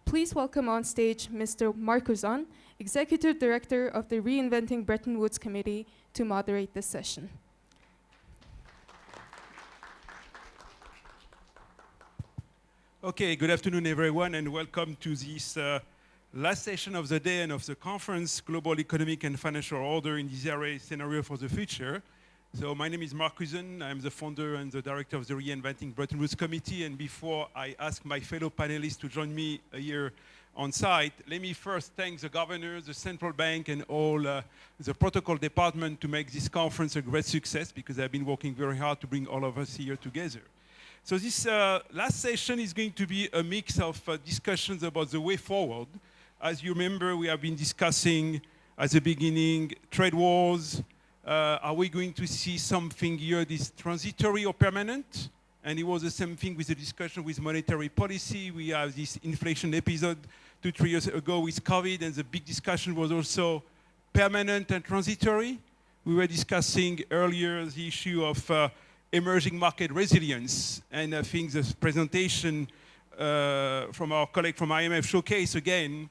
please welcome on stage Mr. Marc Uzan, Executive Director of the Reinventing Bretton Woods Committee, to moderate this session. Okay, good afternoon everyone, and welcome to this last session of the day and of the conference, Global Economic and Financial Order in Disarray Scenario for the Future. So my name is Marc Uzan. I'm the founder and the director of the Reinventing Bretton Woods Committee. And before I ask my fellow panelists to join me here on site, let me first thank the governor, the central bank, and all the protocol department to make this conference a great success, because they've been working very hard to bring all of us here together. So this last session is going to be a mix of discussions about the way forward. As you remember, we have been discussing at the beginning trade wars. Are we going to see something here that is transitory or permanent? And it was the same thing with the discussion with monetary policy. We have this inflation episode 2-3 years ago with COVID, and the big discussion was also permanent and transitory. We were discussing earlier the issue of emerging market resilience, and I think this presentation from our colleague from IMF showcased again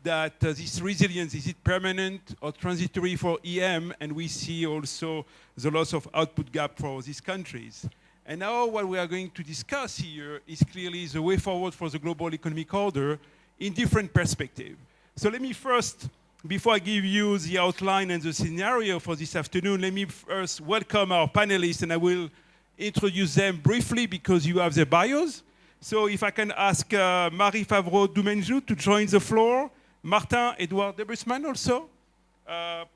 that this resilience, is it permanent or transitory for EM? And we see also the loss of output gap for these countries. And now what we are going to discuss here is clearly the way forward for the global economic order in different perspectives. So let me first, before I give you the outline and the scenario for this afternoon, let me first welcome our panelists, and I will introduce them briefly because you have their bios. So if I can ask Marie Favereau Dumenjou to join the floor, Martin, Eduard, Debusmann also,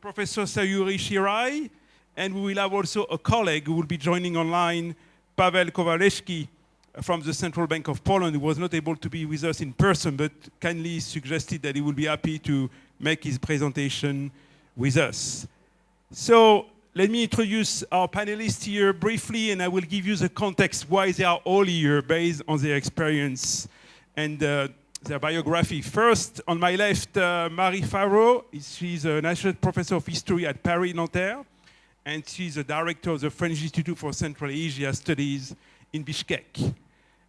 Professor Sayuri, Shirai, and we will have also a colleague who will be joining online, Paweł Kowalewski from the Central Bank of Poland, who was not able to be with us in person, but kindly suggested that he would be happy to make his presentation with us. So let me introduce our panelists here briefly, and I will give you the context why they are all here based on their experience and their biography. First, on my left, Marie Favereau. She's an associate professor of history at Paris Nanterre, and she's the director of the French Institute for Central Asia Studies in Bishkek.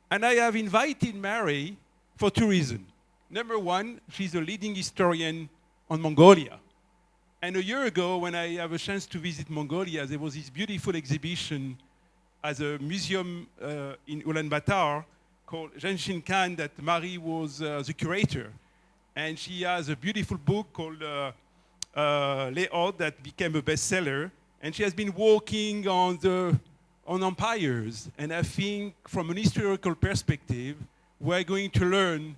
And I have invited Marie for two reasons. Number one, she's a leading historian on Mongolia. And a year ago, when I have a chance to visit Mongolia, there was this beautiful exhibition at a museum in Ulaanbaatar called Genshin Khan that Marie was the curator. And she has a beautiful book called Layout that became a bestseller. And she has been working on empires. And I think from an historical perspective, we're going to learn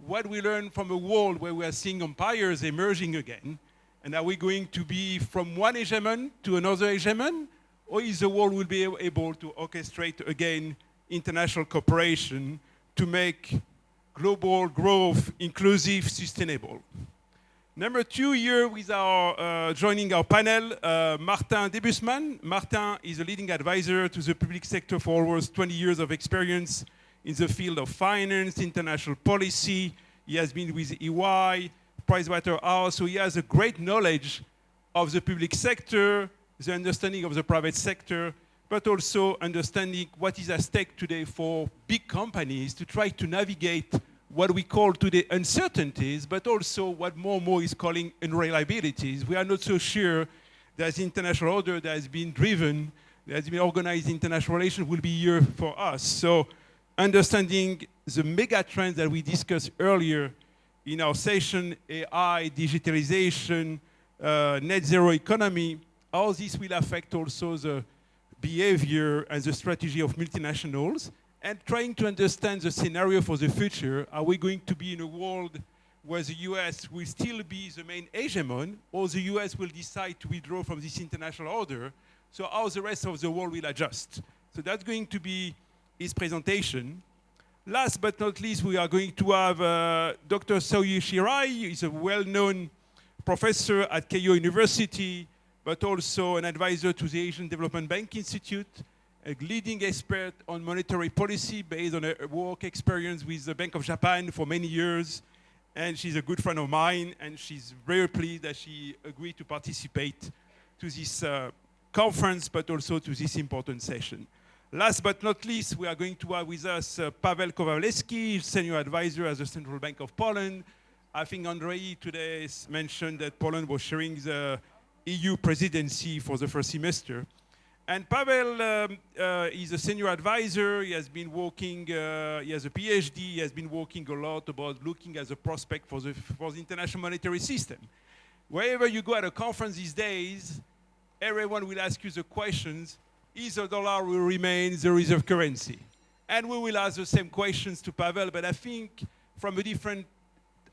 what we learned from a world where we are seeing empires emerging again. And are we going to be from one hegemon to another hegemon? Or is the world will be able to orchestrate again international cooperation to make global growth inclusive, sustainable? Number two here with our joining our panel, Martin Debusmann. Martin is a leading advisor to the public sector for almost 20 years of experience in the field of finance, international policy. He has been with EY, Pricewaterhouse, so he has a great knowledge of the public sector, the understanding of the private sector, but also understanding what is at stake today for big companies to try to navigate what we call today uncertainties, but also what more and more is calling unreliabilities. We are not so sure that the international order that has been driven, that has been organized international relations will be here for us. So understanding the mega trends that we discussed earlier in our session, AI, digitalization, net zero economy, all this will affect also the behavior and the strategy of multinationals, and trying to understand the scenario for the future. Are we going to be in a world where the US will still be the main hegemon, or the US will decide to withdraw from this international order? So how the rest of the world will adjust? So that's going to be his presentation. Last but not least, we are going to have Dr. Sayuri Shirai. He's a well-known professor at Keio University, but also an advisor to the Asian Development Bank Institute, a leading expert on monetary policy based on her work experience with the Bank of Japan for many years. And she's a good friend of mine, and she's very pleased that she agreed to participate to this conference, but also to this important session. Last but not least, we are going to have with us Paweł Kowalewski, Senior Advisor at the Central Bank of Poland. I think Andrei today mentioned that Poland was sharing the EU presidency for the first semester. And Paweł is a senior advisor. He has been working, he has a PhD. He has been working a lot about looking at the prospect for the international monetary system. Wherever you go at a conference these days, everyone will ask you the questions, is the dollar will remain the reserve currency? And we will ask the same questions to Paweł, but I think from a different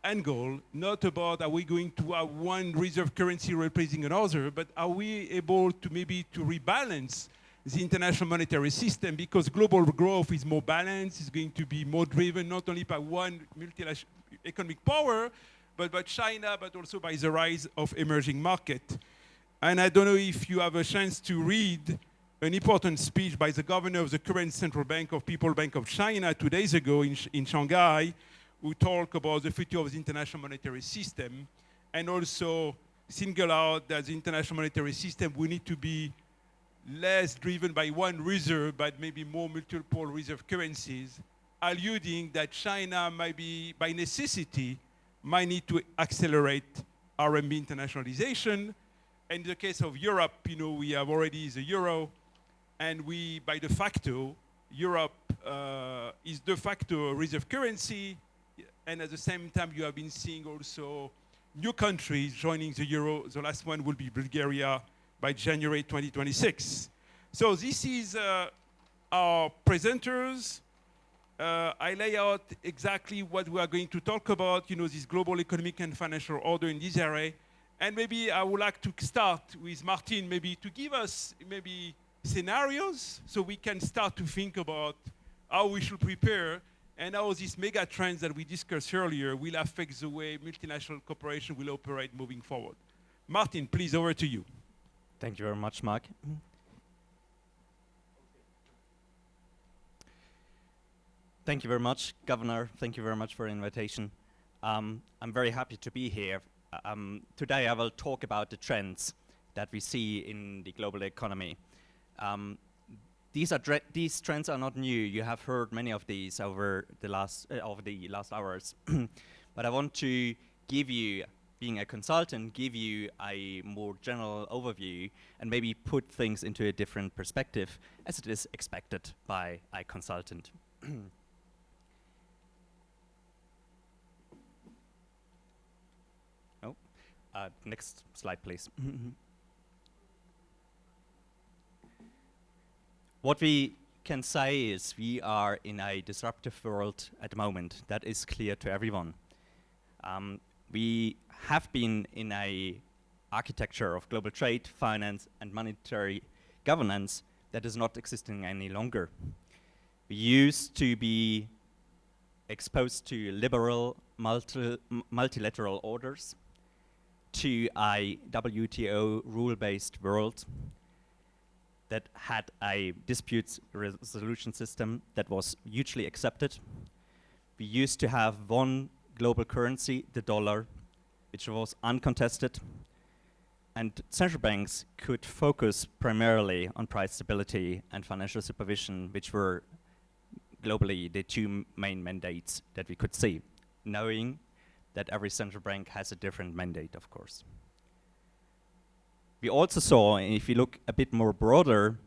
angle, not about are we going to have one reserve currency replacing another, but are we able to maybe to rebalance the international monetary system, because global growth is more balanced, it's going to be more driven not only by one multilateral economic power, but by China, but also by the rise of emerging market. And I don't know if you have a chance to read an important speech by the governor of the current central bank of People's Bank of China 2 days ago in Shanghai, who talk about the future of the international monetary system, and also single out that the international monetary system will need to be less driven by one reserve, but maybe more multiple reserve currencies, alluding that China might be, by necessity, might need to accelerate RMB internationalization. In the case of Europe, you know, we have already the euro, and we, by de facto, Europe is de facto a reserve currency. And at the same time, you have been seeing also new countries joining the euro. The last one will be Bulgaria by January 2026. So this is our presenters. I lay out exactly what we are going to talk about, you know, this global economic and financial order in Disarray. And maybe I would like to start with Martin, maybe to give us maybe scenarios so we can start to think about how we should prepare and how these mega trends that we discussed earlier will affect the way multinational corporations will operate moving forward. Martin, please, over to you. Thank you very much, Marc. Thank you very much, Governor. Thank you very much for the invitation. I'm very happy to be here. Today I will talk about the trends that we see in the global economy. These trends are not new. You have heard many of these over the last hours. But I want to give you, being a consultant, give you a more general overview and maybe put things into a different perspective, as it is expected by a consultant. Next slide, please. What we can say is we are in a disruptive world at the moment. That is clear to everyone. We have been in a architecture of global trade, finance, and monetary governance that is not existing any longer. We used to be exposed to liberal multilateral orders, to a WTO rule-based world that had a dispute resolution system that was hugely accepted. We used to have one global currency, the dollar, which was uncontested, and central banks could focus primarily on price stability and financial supervision, which were globally the two main mandates that we could see, knowing that every central bank has a different mandate, of course. We also saw, if you look a bit more broader,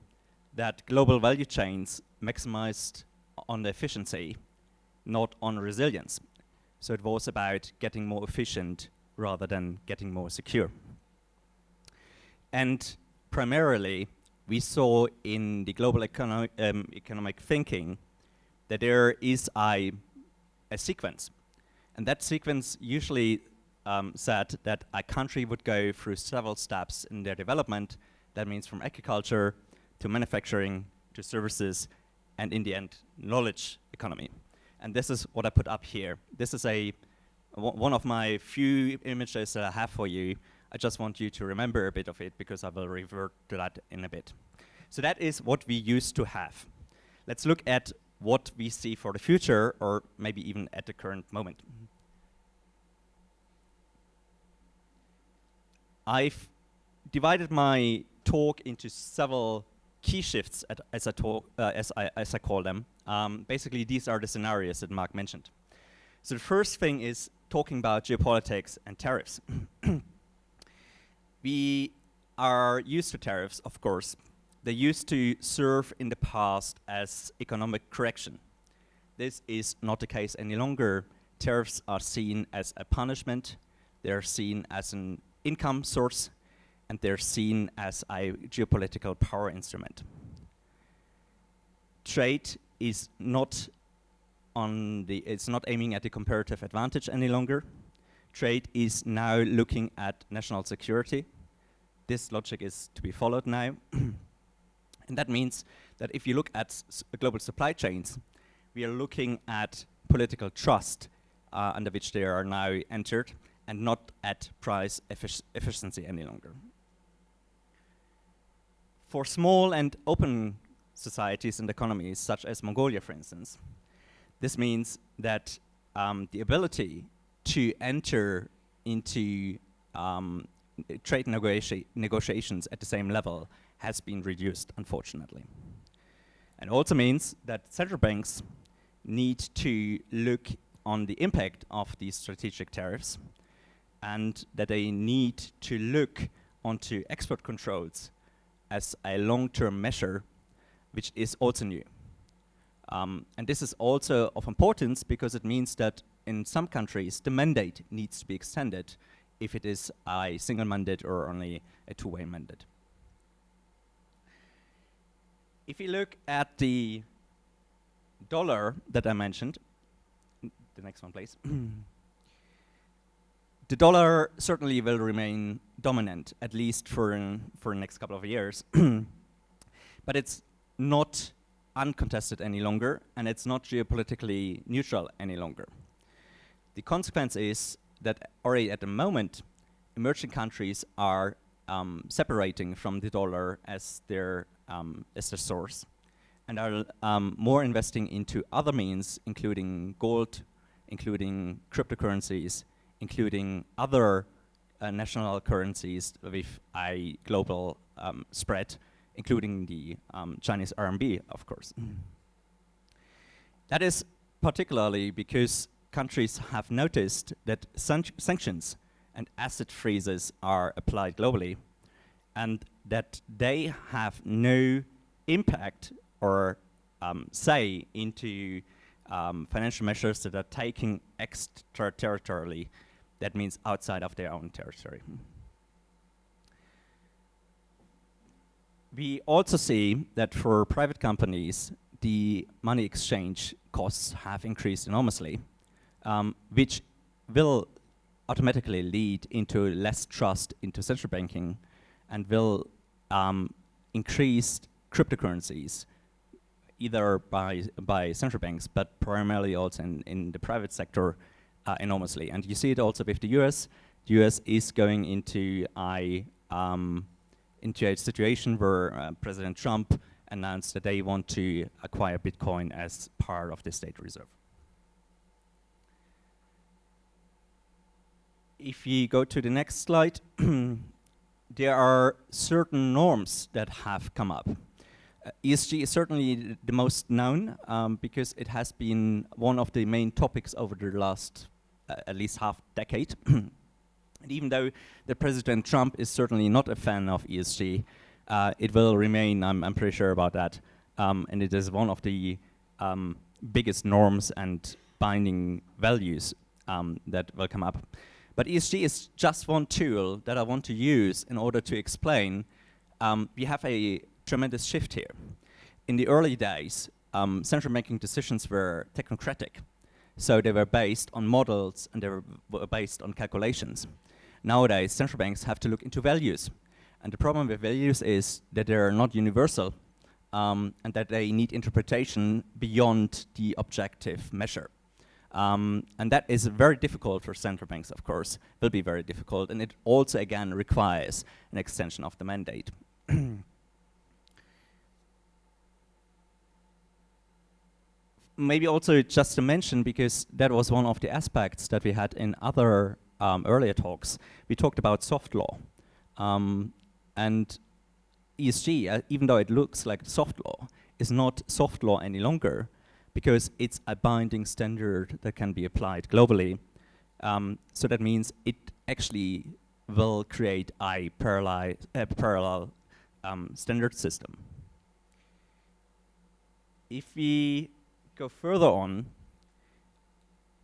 that global value chains maximized on the efficiency, not on resilience. So it was about getting more efficient rather than getting more secure. And primarily, we saw in the global economic thinking that there is a sequence. And that sequence usually said that a country would go through several steps in their development. That means from agriculture to manufacturing to services, and in the end, knowledge economy. And this is what I put up here. This is one of my few images that I have for you. I just want you to remember a bit of it because I will revert to that in a bit. So that is what we used to have. Let's look at what we see for the future, or maybe even at the current moment. I've divided my talk into several key shifts, as I call them. Basically, these are the scenarios that Marc mentioned. So the first thing is talking about geopolitics and tariffs. We are used to tariffs, of course. They used to serve in the past as economic correction. This is not the case any longer. Tariffs are seen as a punishment, they're seen as an income source, and they're seen as a geopolitical power instrument. Trade is not it's not aiming at the comparative advantage any longer. Trade is now looking at national security. This logic is to be followed now. And that means that if you look at global supply chains, we are looking at political trust under which they are now entered, and not at price efficiency any longer. For small and open societies and economies, such as Mongolia, for instance, this means that the ability to enter into trade negotiations at the same level has been reduced, unfortunately. And also means that central banks need to look on the impact of these strategic tariffs, and that they need to look onto export controls as a long-term measure, which is also new. And this is also of importance because it means that in some countries the mandate needs to be extended if it is a single mandate or only a two-way mandate. If you look at the dollar that I mentioned, the next one please, the dollar certainly will remain dominant, at least for the next couple of years. But it's not uncontested any longer, and it's not geopolitically neutral any longer. The consequence is that already at the moment, emerging countries are separating from the dollar as their source, and are more investing into other means, including gold, including cryptocurrencies, including other national currencies with a global spread, including the Chinese RMB, of course. That is particularly because countries have noticed that sanctions and asset freezes are applied globally, and that they have no impact or say into financial measures that are taken extraterritorially, that means outside of their own territory. We also see that for private companies, the money exchange costs have increased enormously, which will automatically lead into less trust into central banking and will increase cryptocurrencies, either by central banks, but primarily also in the private sector enormously. And you see it also with the US. The US is going into a situation where President Trump announced that they want to acquire Bitcoin as part of the state reserve. If you go to the next slide, there are certain norms that have come up. ESG is certainly the most known because it has been one of the main topics over the last at least half decade. And even though the President Trump is certainly not a fan of ESG, it will remain, I'm pretty sure about that, and it is one of the biggest norms and binding values that will come up. But ESG is just one tool that I want to use in order to explain we have a tremendous shift here. In the early days, central banking decisions were technocratic. So they were based on models and they were based on calculations. Nowadays, central banks have to look into values. And the problem with values is that they are not universal and that they need interpretation beyond the objective measure. And that is very difficult for central banks, of course, will be very difficult. And it also, again, requires an extension of the mandate. Maybe also just to mention, because that was one of the aspects that we had in other earlier talks, we talked about soft law. And ESG, even though it looks like soft law, is not soft law any longer, because it's a binding standard that can be applied globally. So that means it actually will create a parallel standard system. If we go further on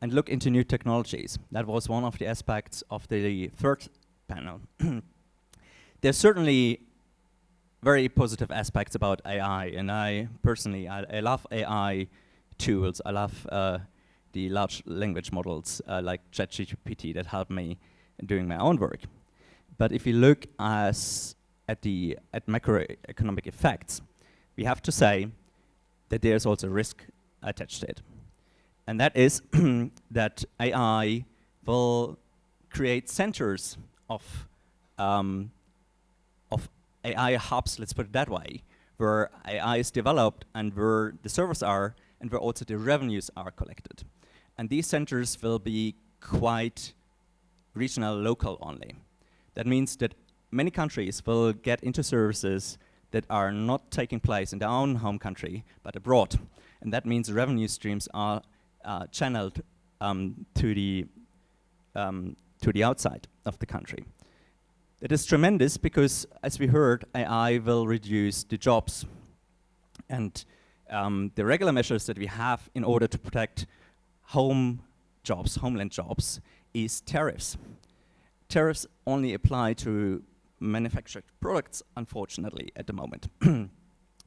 and look into new technologies, that was one of the aspects of the third panel. There's certainly very positive aspects about AI, and I personally love AI tools. I love the large language models like ChatGPT that help me in doing my own work. But if you look at macroeconomic effects, we have to say that there's also risk attached to it. And that is that AI will create centers of AI hubs, let's put it that way, where AI is developed and where the servers are and where also the revenues are collected. And these centers will be quite regional, local only. That means that many countries will get into services that are not taking place in their own home country, but abroad. And that means revenue streams are channeled to the outside of the country. It is tremendous because, as we heard, AI will reduce the jobs. And the regular measures that we have in order to protect homeland jobs, is tariffs. Tariffs only apply to manufactured products, unfortunately, at the moment.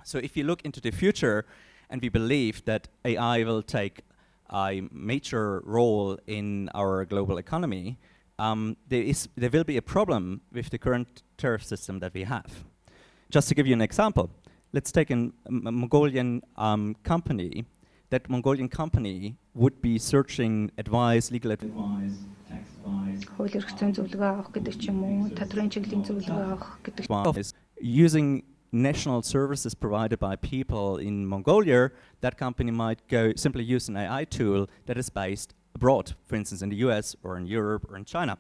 So if you look into the future, and we believe that AI will take a major role in our global economy, there will be a problem with the current tariff system that we have. Just to give you an example, let's take a Mongolian company. That Mongolian company would be searching advice, legal advice, tax advice, using national services provided by people in Mongolia. That company might simply use an AI tool that is based abroad, for instance in the US or in Europe or in China.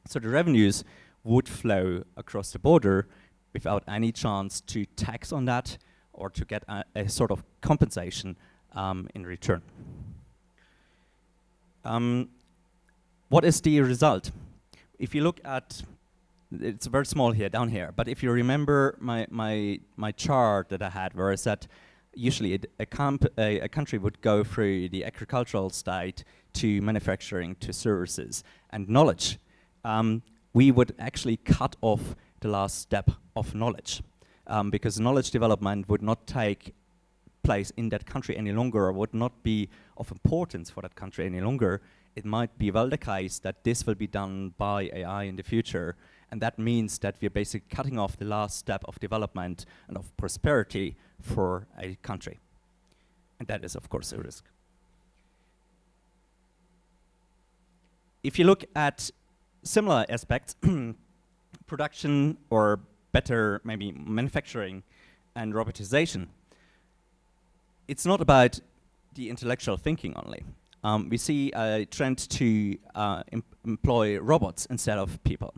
So the revenues would flow across the border without any chance to tax on that or to get a sort of compensation in return. What is the result? If you look at, it's very small here, down here, but if you remember my chart that I had where I said usually a country would go through the agricultural state to manufacturing to services and knowledge, we would actually cut off the last step of knowledge. Because knowledge development would not take place in that country any longer, or would not be of importance for that country any longer. It might be well the case that this will be done by AI in the future, and that means that we're basically cutting off the last step of development and of prosperity for a country. And that is, of course, a risk. If you look at similar aspects, production or better maybe manufacturing and robotization, it's not about the intellectual thinking only. We see a trend to employ robots instead of people.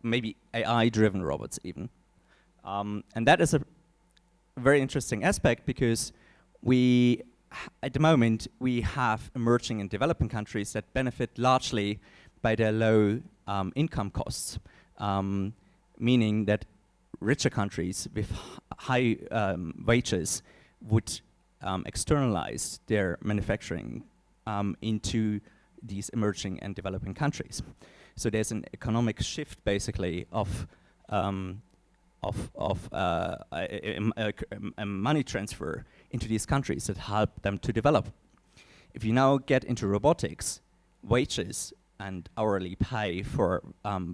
Maybe AI-driven robots even. And that is a very interesting aspect because at the moment, we have emerging and developing countries that benefit largely by their low income costs. Meaning that richer countries with high wages would externalize their manufacturing into these emerging and developing countries. So there's an economic shift, basically, of a money transfer into these countries that help them to develop. If you now get into robotics, wages and hourly pay for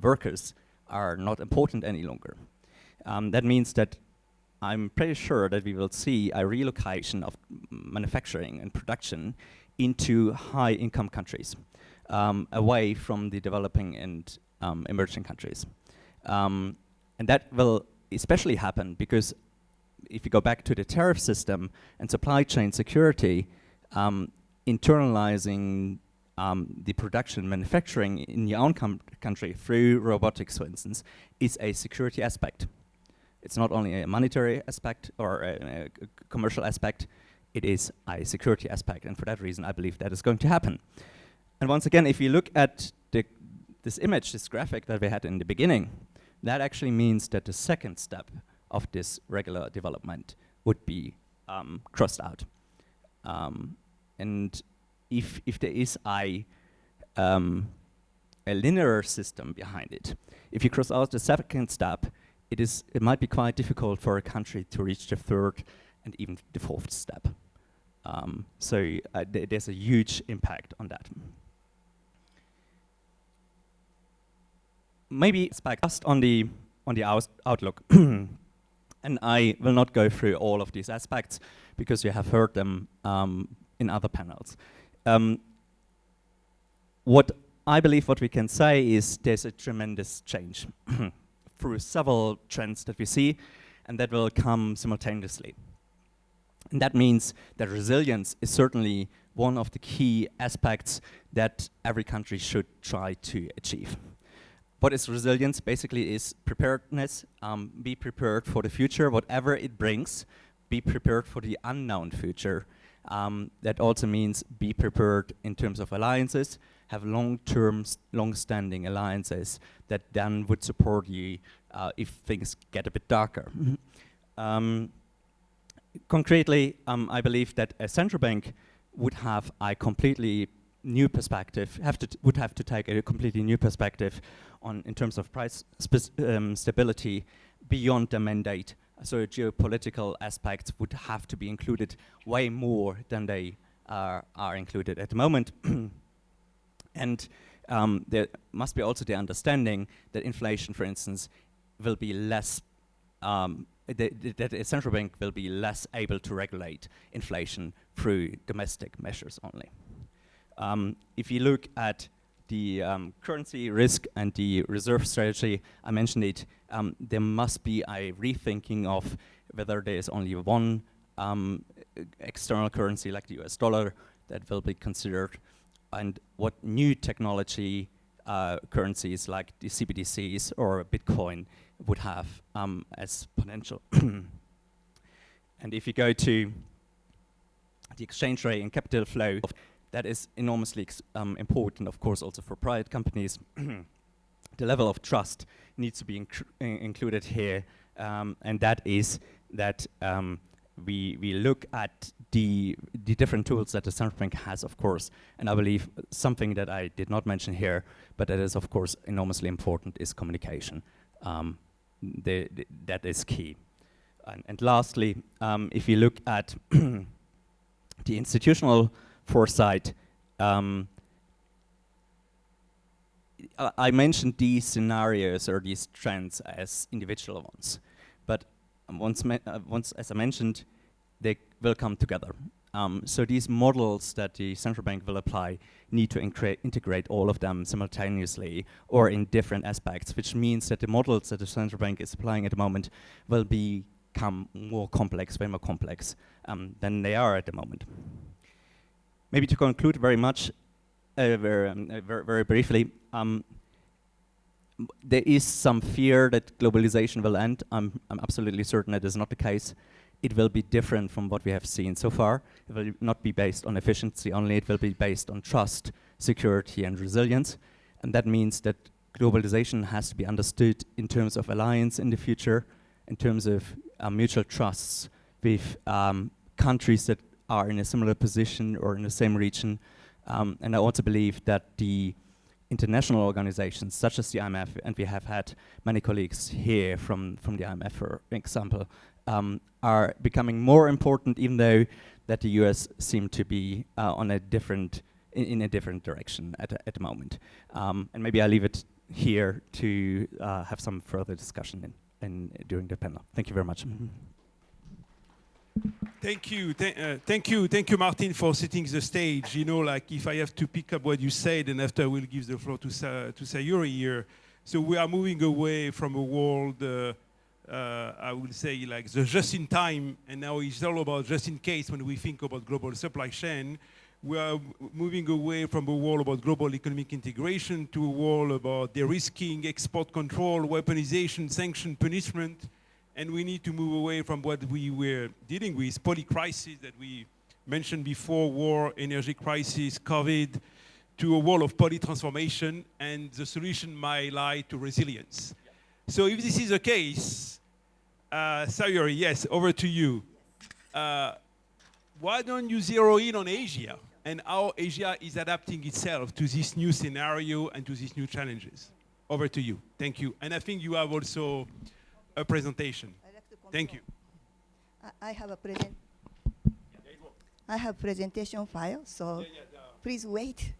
workers are not important any longer. That means that I'm pretty sure that we will see a relocation of manufacturing and production into high-income countries, away from the developing and emerging countries. And that will especially happen because if you go back to the tariff system and supply chain security, internalizing the production, manufacturing in your own country through robotics, for instance, is a security aspect. It's not only a monetary aspect or a commercial aspect, it is a security aspect, and for that reason I believe that is going to happen. And once again, if you look at this image, this graphic that we had in the beginning, that actually means that the second step of this regular development would be crossed out. And if there is a linear system behind it, if you cross out the second step, it might be quite difficult for a country to reach the third and even the fourth step. So there's a huge impact on that. Maybe just on the outlook, and I will not go through all of these aspects because you have heard them in other panels. What I believe what we can say is there's a tremendous change through several trends that we see, and that will come simultaneously. And that means that resilience is certainly one of the key aspects that every country should try to achieve. What is resilience? Basically is preparedness. Be prepared for the future, whatever it brings. Be prepared for the unknown future. That also means be prepared in terms of alliances, have long-term, long-standing alliances that then would support you if things get a bit darker. Concretely, I believe that a central bank would have a completely new perspective, would have to take a completely new perspective in terms of price stability beyond the mandate. So geopolitical aspects would have to be included way more than they are included at the moment. And there must be also the understanding that inflation, for instance, will be less, that a central bank will be less able to regulate inflation through domestic measures only. If you look at the currency risk and the reserve strategy, I mentioned it, there must be a rethinking of whether there is only one external currency like the US dollar that will be considered, and what new technology currencies like the CBDCs or Bitcoin would have as potential. And if you go to the exchange rate and capital flow, that is enormously important, of course, also for private companies. The level of trust needs to be included here, and that is that we look at the different tools that the central bank has, of course, and I believe something that I did not mention here, but that is, of course, enormously important is communication. That is key. And lastly, if you look at the institutional foresight, I mentioned these scenarios or these trends as individual ones, but once as I mentioned, they will come together. So these models that the central bank will apply need to integrate all of them simultaneously or in different aspects, which means that the models that the central bank is applying at the moment will become more complex, way more complex than they are at the moment. Maybe to conclude very briefly, there is some fear that globalization will end. I'm absolutely certain that is not the case. It will be different from what we have seen so far. It will not be based on efficiency only, it will be based on trust, security, and resilience. And that means that globalization has to be understood in terms of alliance in the future, in terms of mutual trusts with countries that are in a similar position or in the same region. And I also believe that the international organizations, such as the IMF, and we have had many colleagues here from the IMF, for example, are becoming more important, even though that the US seem to be on a different, in a different direction at the moment. And maybe I'll leave it here to have some further discussion during the panel. Thank you very much. Thank you, Martin, for setting the stage. You know, like if I have to pick up what you said, and after we'll give the floor to Sayuri here. So we are moving away from a world, I would say, like the just in time, and now it's all about just in case when we think about global supply chain. We are moving away from a world about global economic integration to a world about de-risking, export control, weaponization, sanction, punishment. And we need to move away from what we were dealing with, polycrisis that we mentioned before, war, energy crisis, COVID, to a world of poly-transformation, and the solution might lie to resilience. So if this is the case, Sayuri, yes, over to you. Why don't you zero in on Asia and how Asia is adapting itself to this new scenario and to these new challenges? Over to you. Thank you. And I think you have also a presentation. Thank you. I have a presentation file, so please wait.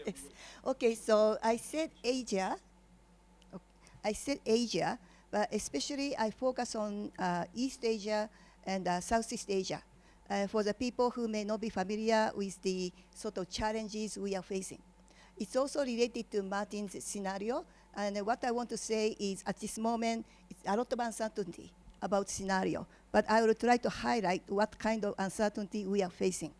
Yes. Okay, so I said Asia. But especially I focus on East Asia and Southeast Asia. For the people who may not be familiar with the sort of challenges we are facing. It's also related to Martin's scenario, and what I want to say is at this moment, it's a lot of uncertainty about scenario, but I will try to highlight what kind of uncertainty we are facing.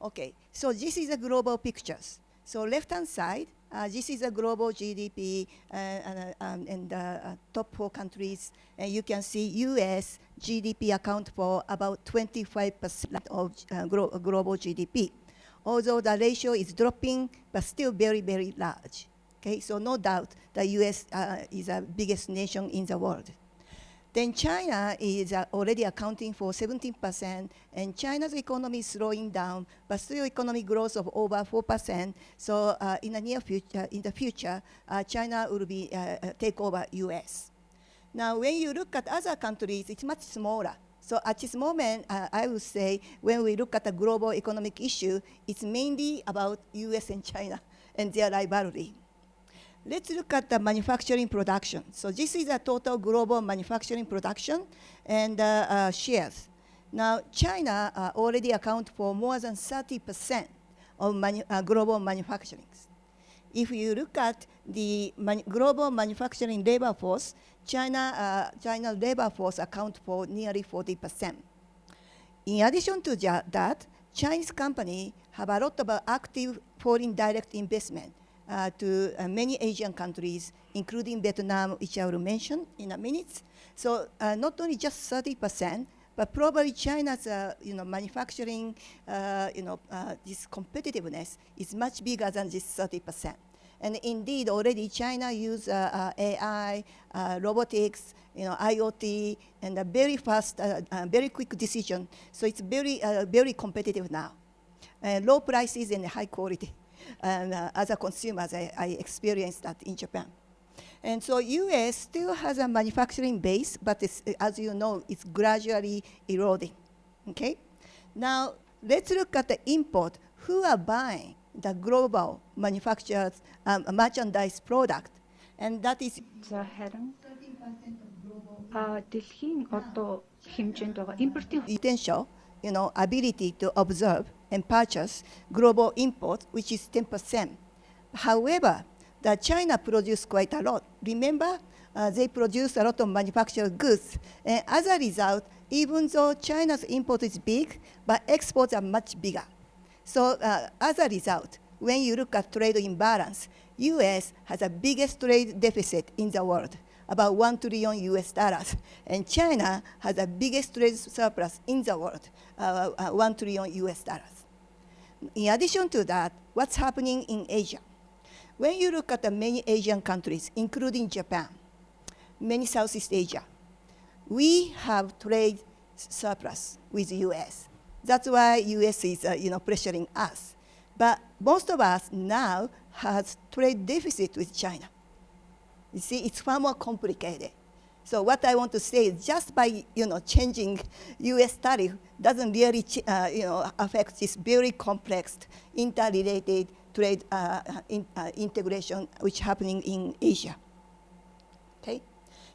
Okay, so this is a global pictures. So left-hand side, this is a global GDP and top 4 countries. And you can see US GDP account for about 25% of global GDP. Although the ratio is dropping, but still very, very large. Okay, so no doubt the US is the biggest nation in the world. Then China is already accounting for 17%, and China's economy is slowing down, but still economic growth of over 4%. So in the future, China will be take over US. Now, when you look at other countries, it's much smaller. So at this moment, I would say when we look at the global economic issue, it's mainly about US and China and their rivalry. Let's look at the manufacturing production. So this is a total global manufacturing production and shares. Now, China already accounts for more than 30% of global manufacturing. If you look at the global manufacturing labor force, China labor force accounts for nearly 40%. In addition to that, Chinese companies have a lot of active foreign direct investment to many Asian countries, including Vietnam, which I will mention in a minute. So not only just 30%, but probably China's manufacturing this competitiveness is much bigger than this 30%. And indeed, already China uses AI, robotics, IoT, and a very fast, very quick decision. So it's very competitive now. Low prices and high quality. And as a consumer, I experienced that in Japan. And so US still has a manufacturing base, but as you know, it's gradually eroding, okay? Now, let's look at the import. Who are buying the global manufactured merchandise product? And that is За харин дэлхийн одоо хэмжээнд байгаа импортын potential, ability to observe and purchase global import, which is 10%. However, the China produce quite a lot. Remember, they produce a lot of manufactured goods. And as a result, even though China's import is big, but exports are much bigger. So as a result, when you look at trade imbalance, US has the biggest trade deficit in the world, about $1 trillion. And China has the biggest trade surplus in the world, $1 trillion. In addition to that, what's happening in Asia? When you look at the many Asian countries, including Japan, many Southeast Asia, we have trade surplus with the US. That's why US is pressuring us. But most of us now has trade deficit with China. You see, it's far more complicated. So what I want to say is just by changing US tariff doesn't really affect this very complex interrelated trade integration which is happening in Asia. Okay?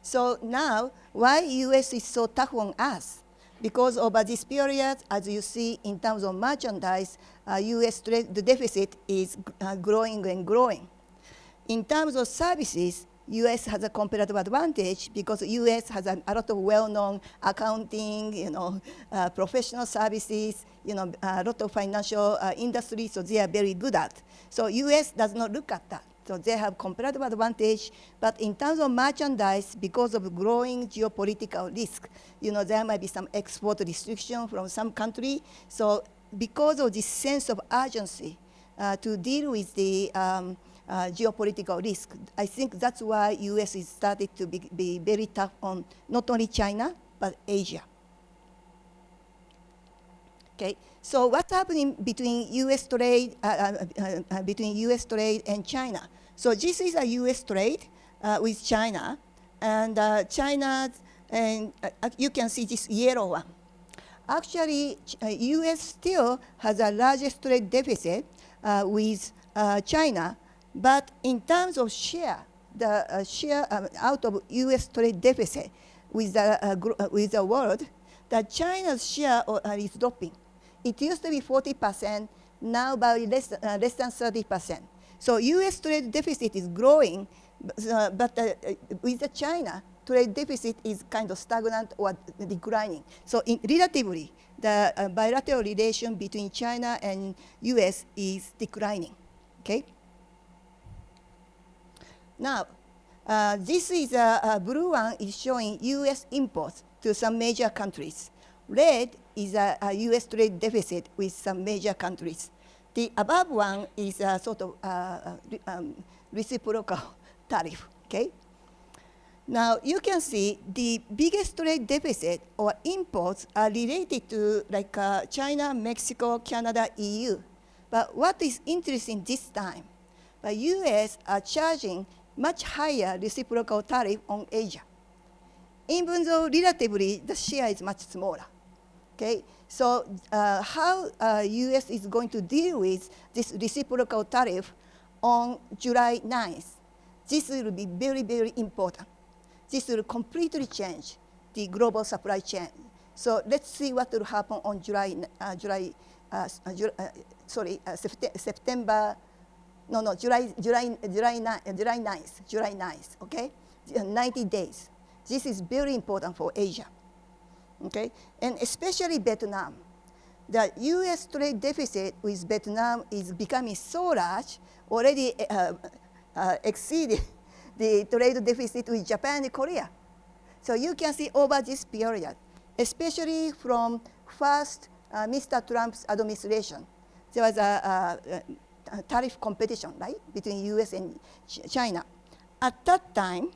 So now, why US is so tough on us? Because over this period, as you see in terms of merchandise, US trade, the deficit is growing and growing. In terms of services, U.S. has a comparative advantage because U.S. has a lot of well-known accounting, professional services, a lot of financial industry, so they are very good at. So U.S. does not look at that. So they have comparative advantage, but in terms of merchandise, because of growing geopolitical risk, there might be some export restriction from some country. So because of this sense of urgency to deal with the geopolitical risk, I think that's why U.S. is started to be very tough on not only China, but Asia. Okay, so what's happening between U.S. trade and China? So this is a U.S. trade with China, and China, and you can see this yellow one. Actually, U.S. still has the largest trade deficit with China, but in terms of share, the share out of U.S. trade deficit with the world, that China's share is dropping. It used to be 40%, now by less than 30%. So U.S. trade deficit is growing, but with the China, trade deficit is kind of stagnant or declining. So relatively, the bilateral relation between China and U.S. is declining, okay? Now, this is a blue one is showing U.S. imports to some major countries. Red is a U.S. trade deficit with some major countries. The above one is a sort of reciprocal tariff, okay? Now, you can see the biggest trade deficit or imports are related to like China, Mexico, Canada, EU. But what is interesting this time, the U.S. are charging much higher reciprocal tariff on Asia, even though relatively the share is much smaller. Okay, so how U.S. is going to deal with this reciprocal tariff on July 9th? This will be very, very important. This will completely change the global supply chain. So let's see what will happen on September. No, July 9th. Okay, 90 days. This is very important for Asia. Okay, and especially Vietnam. The U.S. trade deficit with Vietnam is becoming so large, already exceeded the trade deficit with Japan and Korea. So you can see over this period, especially from first Mr. Trump's administration, there was a tariff competition, right, between U.S. and China. At that time,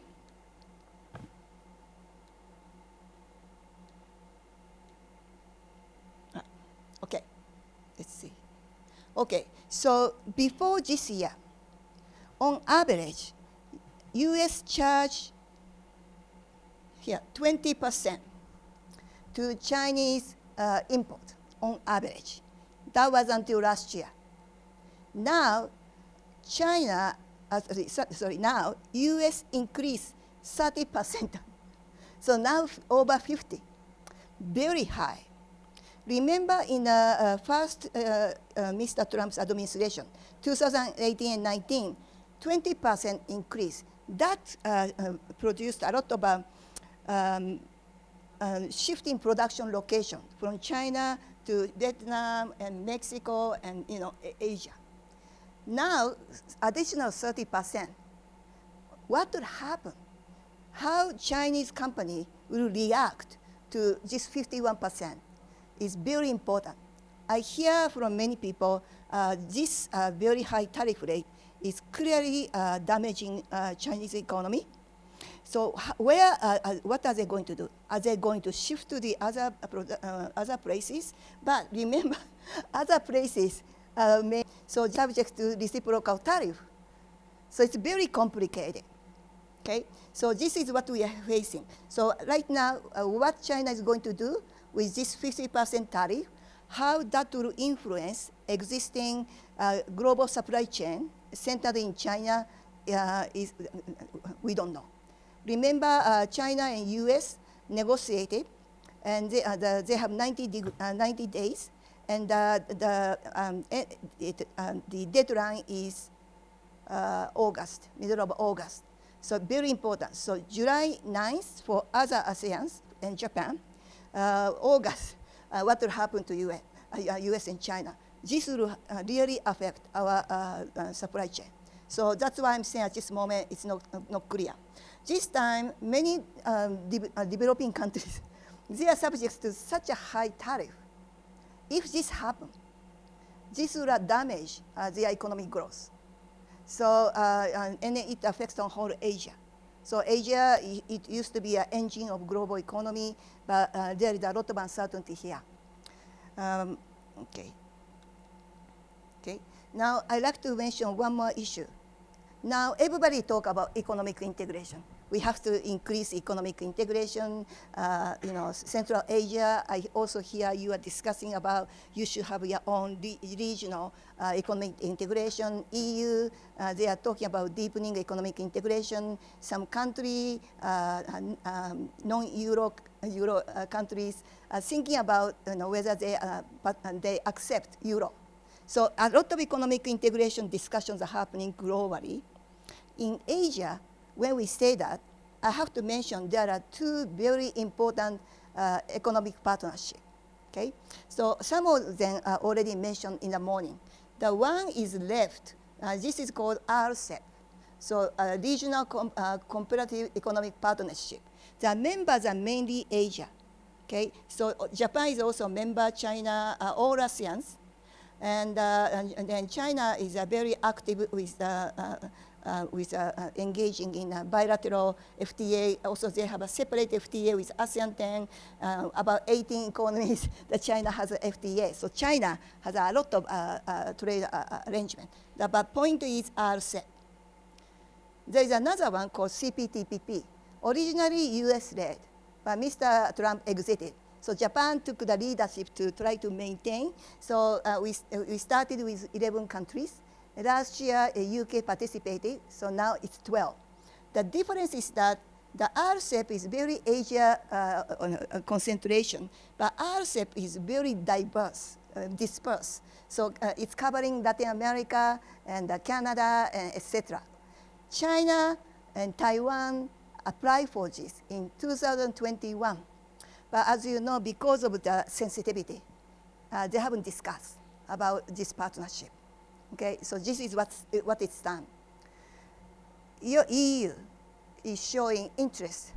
okay, let's see. Okay, so before this year, on average, U.S. charged here 20% to Chinese import on average. That was until last year. Now, now U.S. increased 30%. So now over 50, very high. Remember in the first Mr. Trump's administration, 2018 and 19, 20% increase. That produced a lot of shifting production location from China to Vietnam and Mexico and Asia. Now, additional 30%. What will happen? How Chinese company will react to this 51% is very important. I hear from many people this very high tariff rate is clearly damaging Chinese economy. So what are they going to do? Are they going to shift to the other places? But remember, other places so subject to reciprocal tariff. So it's very complicated. Okay, so this is what we are facing. So right now, what China is going to do with this 50% tariff, how that will influence existing global supply chain centered in China, we don't know. Remember, China and US negotiated, and they have 90 days, and the deadline is August, middle of August. So very important. So July 9th for other ASEANs and Japan. August, what will happen to US and China. This will really affect our supply chain. So that's why I'm saying at this moment it's not clear. This time, many developing countries, they are subject to such a high tariff. If this happens, this will damage their economic growth. So, and then it affects on whole Asia. So Asia, it used to be an engine of global economy, but there is a lot of uncertainty here. Okay. Now, I'd like to mention one more issue. Now, everybody talk about economic integration. We have to increase economic integration. Central Asia, I also hear you are discussing about you should have your own regional economic integration. EU, they are talking about deepening economic integration. Some country, non-Euro countries, are thinking about whether they accept Euro. So a lot of economic integration discussions are happening globally. In Asia, when we say that, I have to mention there are two very important economic partnerships. Okay? So some of them are already mentioned in the morning. The one is left. This is called RCEP. So Regional Comparative Economic Partnership. The members are mainly Asia. Okay? So Japan is also a member, China, all ASEANs. And then China is very active with engaging in bilateral FTA. Also, they have a separate FTA with ASEAN 10. About 18 economies that China has a FTA. So China has a lot of trade arrangement. The point is RCEP. There is another one called CPTPP, originally US-led, but Mr. Trump exited. So Japan took the leadership to try to maintain. So we started with 11 countries. Last year, UK participated, so now it's 12. The difference is that the RCEP is very Asia concentration, but RCEP is very diverse, dispersed. So it's covering Latin America and Canada, and etc. China and Taiwan applied for this in 2021. But as you know, because of the sensitivity, they haven't discussed about this partnership. Okay, so this is what it's done. Your EU is showing interest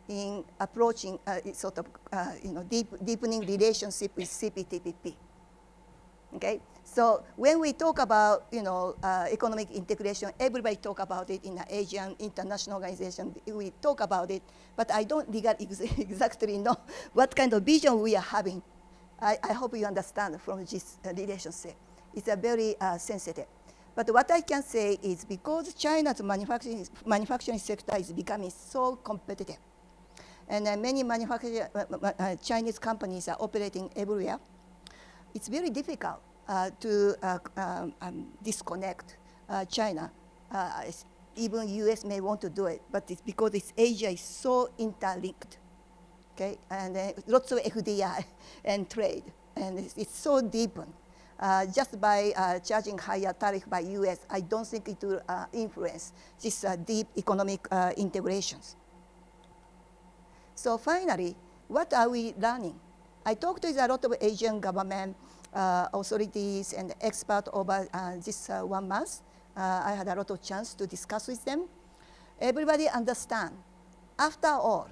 in approaching sort of deepening relationship with CPTPP. Okay, so when we talk about economic integration, everybody talk about it in the Asian international organization. We talk about it, but I don't exactly know what kind of vision we are having. I hope you understand from this relationship. It's a very sensitive. But what I can say is because China's manufacturing sector is becoming so competitive, and many Chinese companies are operating everywhere, it's very difficult to disconnect China. Even US may want to do it, but it's because Asia is so interlinked, okay? And lots of FDI and trade, and it's so deepened. Just by charging higher tariff by US, I don't think it will influence this deep economic integrations. So finally, what are we learning? I talked with a lot of Asian government authorities and experts over this 1 month. I had a lot of chance to discuss with them. Everybody understand, after all,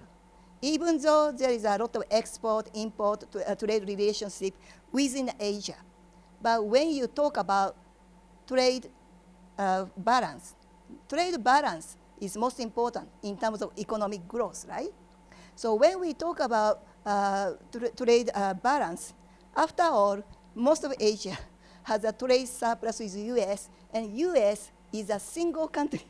even though there is a lot of export-import trade relationship within Asia, but when you talk about trade balance is most important in terms of economic growth, right? So when we talk about trade balance, after all, most of Asia has a trade surplus with US, and US is a single country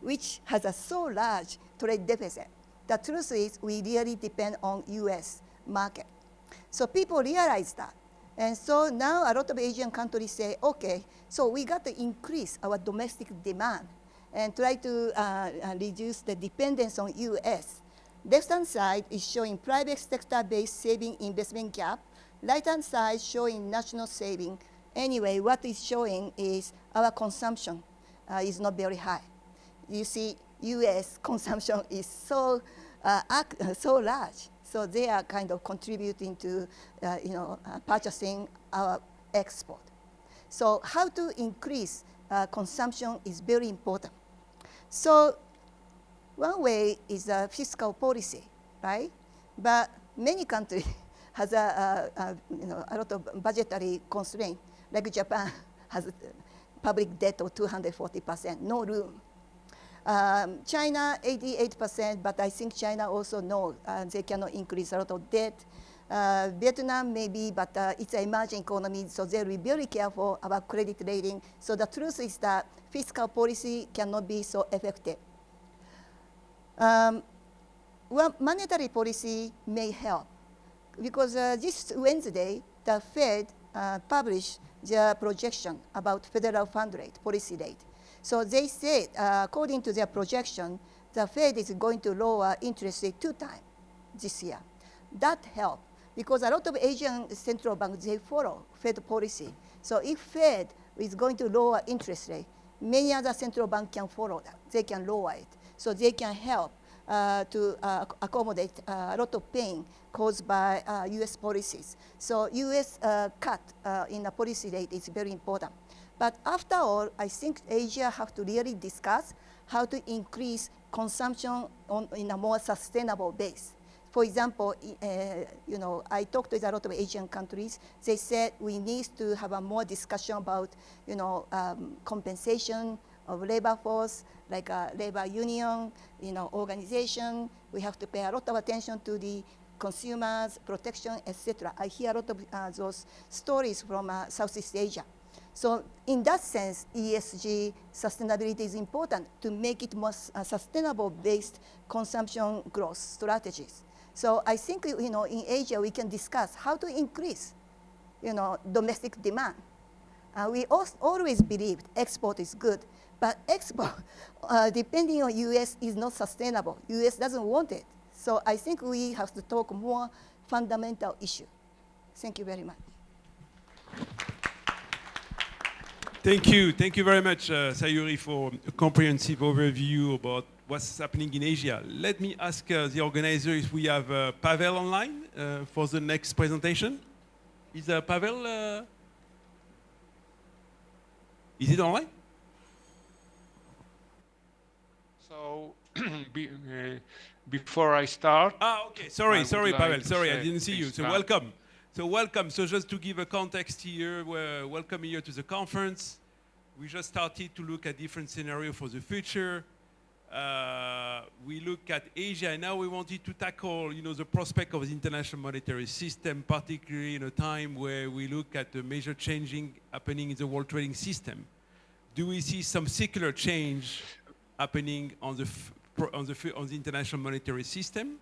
which has a so large trade deficit. The truth is we really depend on US market. So people realize that. And so now a lot of Asian countries say, okay, so we got to increase our domestic demand and try to reduce the dependence on US. Left-hand side is showing private sector-based saving investment gap. Right-hand side showing national saving. Anyway, what is showing is our consumption is not very high. You see, U.S. consumption is so large. So they are kind of contributing to purchasing our export. So how to increase consumption is very important. So one way is fiscal policy, right? But many countries has a lot of budgetary constraint. Like Japan has public debt of 240%, no room. China, 88%, but I think China also knows they cannot increase a lot of debt. Vietnam maybe, but it's an emerging economy, so they'll be very careful about credit rating. So the truth is that fiscal policy cannot be so effective. Well, monetary policy may help, because this Wednesday, the Fed published their projection about federal fund rate, policy rate. So they said, according to their projection, the Fed is going to lower interest rate 2 times this year. That helped, because a lot of Asian central banks, they follow Fed policy. So if Fed is going to lower interest rate, many other central banks can follow that. They can lower it. So they can help to accommodate a lot of pain caused by US policies. So US cut in the policy rate is very important. But after all, I think Asia have to really discuss how to increase consumption in a more sustainable base. For example, I talked with a lot of Asian countries. They said we need to have a more discussion about, compensation of labor force, like a labor union, organization. We have to pay a lot of attention to the consumers, protection, etc. I hear a lot of those stories from Southeast Asia. So in that sense, ESG sustainability is important to make it more sustainable-based consumption growth strategies. So I think, in Asia, we can discuss how to increase, domestic demand. We always believed export is good, but export, depending on US, is not sustainable. US doesn't want it. So I think we have to talk more fundamental issue. Thank you very much. Thank you. Thank you very much, Sayuri, for a comprehensive overview about what's happening in Asia. Let me ask the organizer if we have Paweł online for the next presentation. Is Paweł, is it online? So, before I start... Okay. Sorry, Paweł. Like sorry, I didn't see you. So welcome. So just to give a context here, welcome here to the conference. We just started to look at different scenarios for the future. We look at Asia, and now we wanted to tackle, the prospect of the international monetary system, particularly in a time where we look at the major changing happening in the world trading system. Do we see some secular change happening on the international monetary system?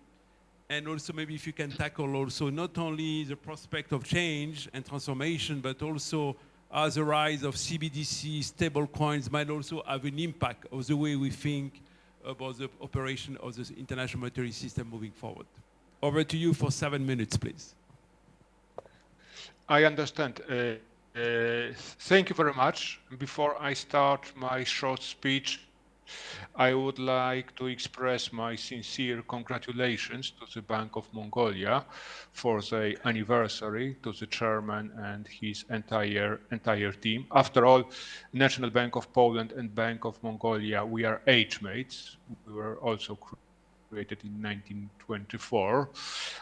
And also maybe if you can tackle also not only the prospect of change and transformation, but also as the rise of CBDC, stable coins might also have an impact of the way we think about the operation of the international monetary system moving forward. Over to you for 7 minutes, please. I understand. Thank you very much. Before I start my short speech, I would like to express my sincere congratulations to the Bank of Mongolia for the anniversary, to the chairman and his entire team. After all, National Bank of Poland and Bank of Mongolia, we are age mates. We were also created in 1924.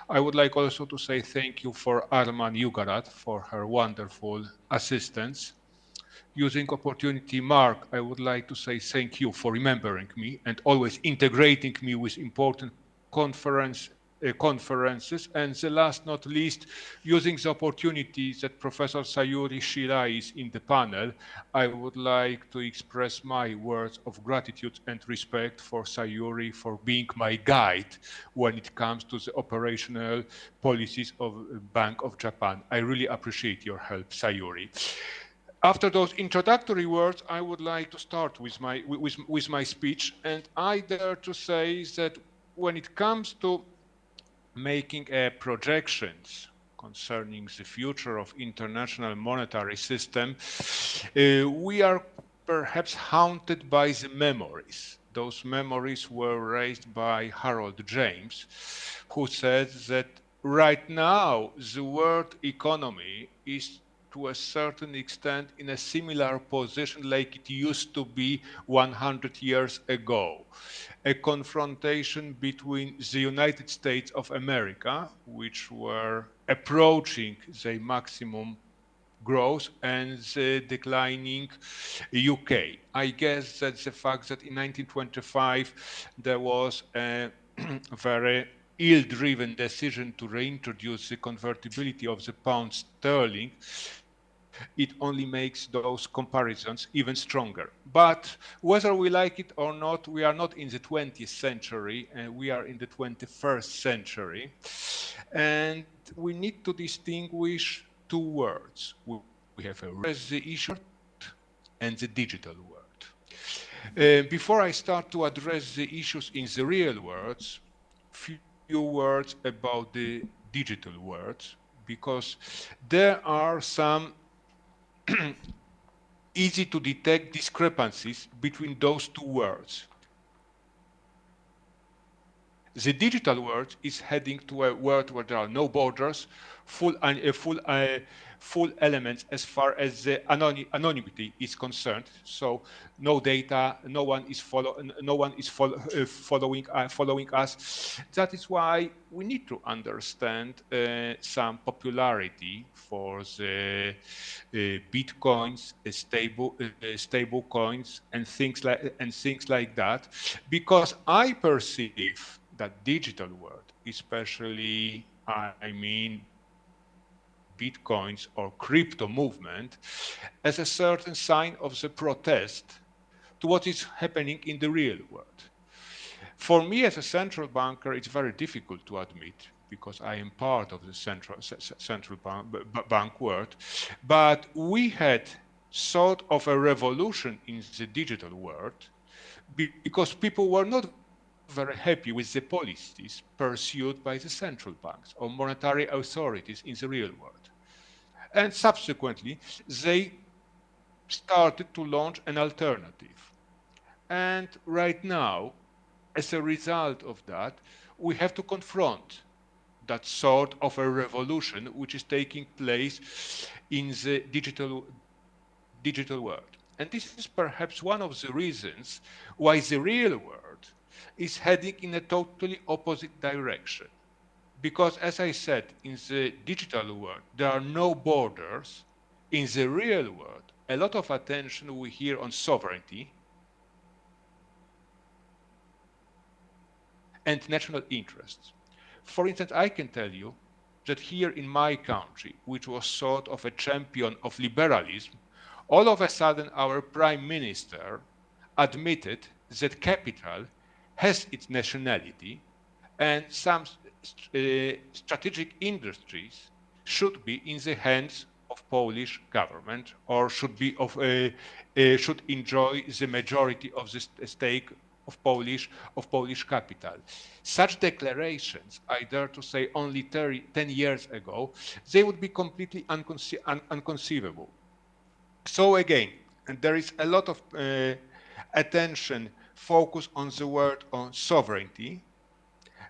I would like also to say thank you for Arman Yugarat for her wonderful assistance. Using opportunity, Marc, I would like to say thank you for remembering me and always integrating me with important conferences. And the last not least, using the opportunity that Professor Sayuri Shirai is in the panel, I would like to express my words of gratitude and respect for Sayuri for being my guide when it comes to the operational policies of Bank of Japan. I really appreciate your help, Sayuri. After those introductory words, I would like to start with my speech, and I dare to say that when it comes to making projections concerning the future of international monetary system, we are perhaps haunted by the memories. Those memories were raised by Harold James, who said that right now the world economy is to a certain extent in a similar position like it used to be 100 years ago. A confrontation between the United States of America, which were approaching the maximum growth, and the declining UK. I guess that the fact that in 1925 there was a very ill-driven decision to reintroduce the convertibility of the pound sterling, it only makes those comparisons even stronger. But whether we like it or not, we are not in the 20th century, and we are in the 21st century. And we need to distinguish two words. We have the issue and the digital world. Before I start to address the issues in the real world, few words about the digital world, because there are some easy to detect discrepancies between those two words. The digital world is heading to a world where there are no borders, full elements as far as the anonymity is concerned. So no data, no one is following us. That is why we need to understand some popularity for the bitcoins, stable coins, and things like that, because I perceive that digital world, especially bitcoins or crypto movement, as a certain sign of the protest to what is happening in the real world. For me as a central banker, it's very difficult to admit, because I am part of the central bank world, but we had sort of a revolution in the digital world because people were not very happy with the policies pursued by the central banks or monetary authorities in the real world. And subsequently, they started to launch an alternative. And right now, as a result of that, we have to confront that sort of a revolution which is taking place in the digital world. And this is perhaps one of the reasons why the real world is heading in a totally opposite direction. Because as I said, in the digital world, there are no borders. In the real world, a lot of attention we hear on sovereignty and national interests. For instance, I can tell you that here in my country, which was sort of a champion of liberalism, all of a sudden our prime minister admitted that capital has its nationality, and some strategic industries should be in the hands of Polish government, or should enjoy the majority of the stake of Polish capital. Such declarations, I dare to say, only 10 years ago, they would be completely unconceivable. So again, and there is a lot of attention focus on the word on sovereignty.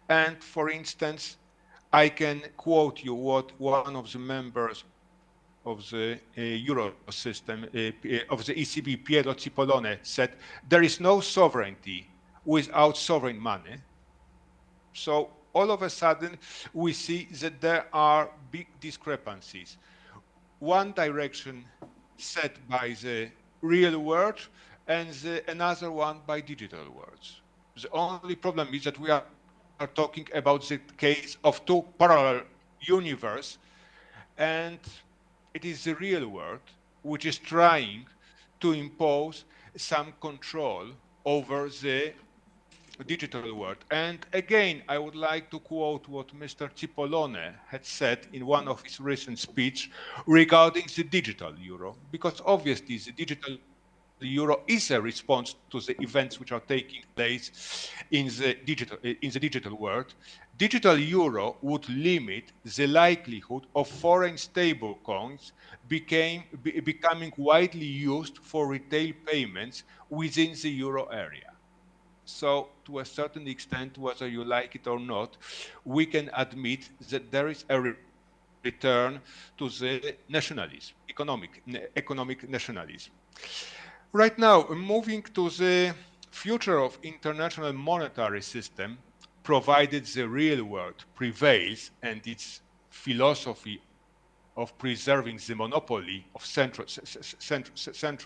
And for instance, I can quote you what one of the members of the Euro system, of the ECB, Piero Cipollone, said, there is no sovereignty without sovereign money. So all of a sudden, we see that there are big discrepancies. One direction set by the real world, and another one by digital worlds. The only problem is that we are talking about the case of two parallel universes, and it is the real world which is trying to impose some control over the digital world. And again, I would like to quote what Mr. Cipollone had said in one of his recent speeches regarding the digital euro, because obviously the digital euro is a response to the events which are taking place in the digital world. Digital euro would limit the likelihood of foreign stable coins becoming widely used for retail payments within the euro area. So to a certain extent, whether you like it or not, we can admit that there is a return to the nationalism, economic nationalism. Right now, moving to the future of international monetary system, provided the real world prevails and its philosophy of preserving the monopoly of central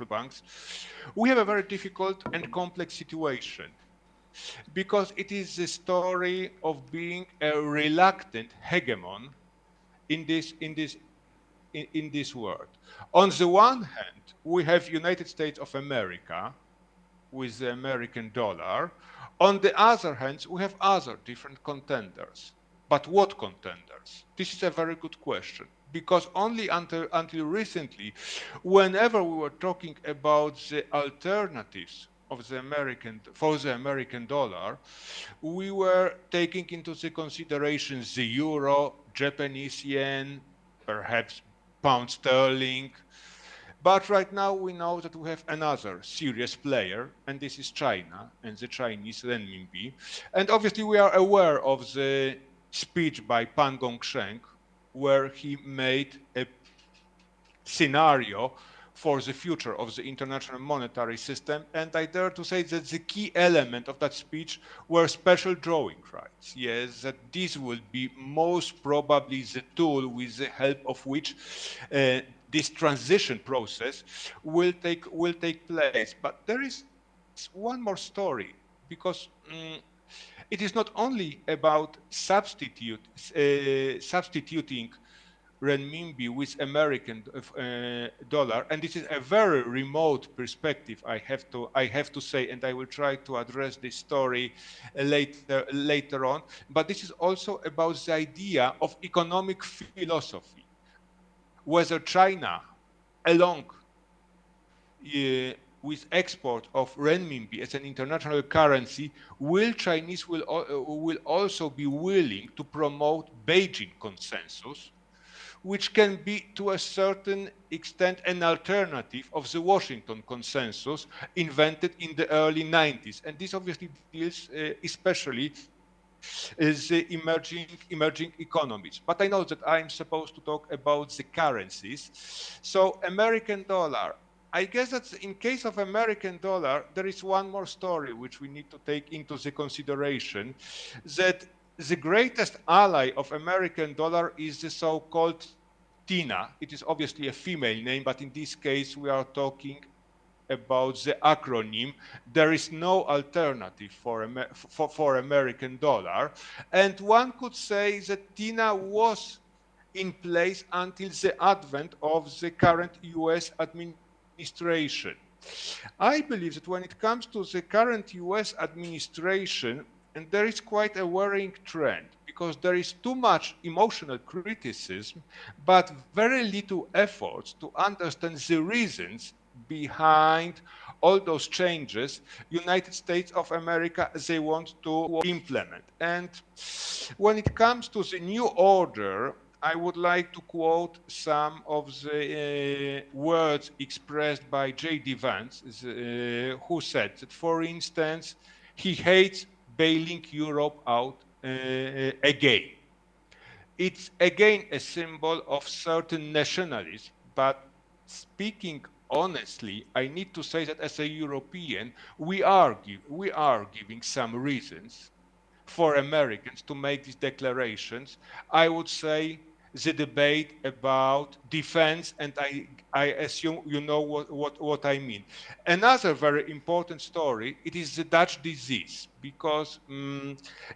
banks, we have a very difficult and complex situation, because it is the story of being a reluctant hegemon in this world. On the one hand, we have United States of America with the American dollar. On the other hand, we have other different contenders. But what contenders? This is a very good question, because only until recently, whenever we were talking about the alternatives of the American dollar, we were taking into the consideration the euro, Japanese yen, perhaps pound sterling. But right now we know that we have another serious player, and this is China and the Chinese renminbi. And obviously we are aware of the speech by Pan Gongsheng, where he made a scenario for the future of the international monetary system. And I dare to say that the key element of that speech were special drawing rights. Yes, that this will be most probably the tool with the help of which this transition process will take place. But there is one more story, because it is not only about substituting renminbi with American dollar, and this is a very remote perspective, I have to say, and I will try to address this story later on. But this is also about the idea of economic philosophy. Whether China, along with export of renminbi as an international currency, Chinese will also be willing to promote Beijing consensus, which can be to a certain extent an alternative of the Washington consensus invented in the early 90s. And this obviously deals especially the emerging economies. But I know that I'm supposed to talk about the currencies. So American dollar. I guess that in case of American dollar, there is one more story which we need to take into the consideration, that the greatest ally of American dollar is the so-called TINA. It is obviously a female name, but in this case we are talking about the acronym. There is no alternative for American dollar. And one could say that TINA was in place until the advent of the current US administration. I believe that when it comes to the current US administration, and there is quite a worrying trend, because there is too much emotional criticism, but very little efforts to understand the reasons behind all those changes United States of America they want to implement. And when it comes to the new order, I would like to quote some of the words expressed by J.D. Vance, who said that, for instance, he hates bailing Europe out again. It's again a symbol of certain nationalism, but speaking honestly, I need to say that as a European, we are giving some reasons for Americans to make these declarations. I would say the debate about defense, and I assume you know what I mean. Another very important story, it is the Dutch disease, because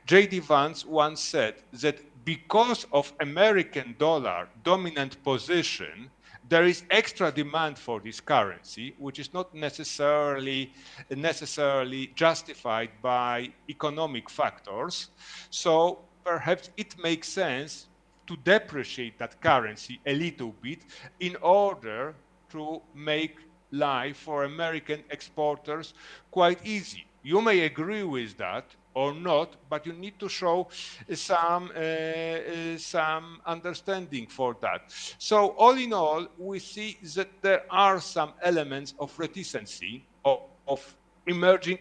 J.D. Vance once said that because of American dollar dominant position, there is extra demand for this currency, which is not necessarily justified by economic factors. So perhaps it makes sense to depreciate that currency a little bit in order to make life for American exporters quite easy. You may agree with that or not, but you need to show some understanding for that. So all in all, we see that there are some elements of reticency of emerging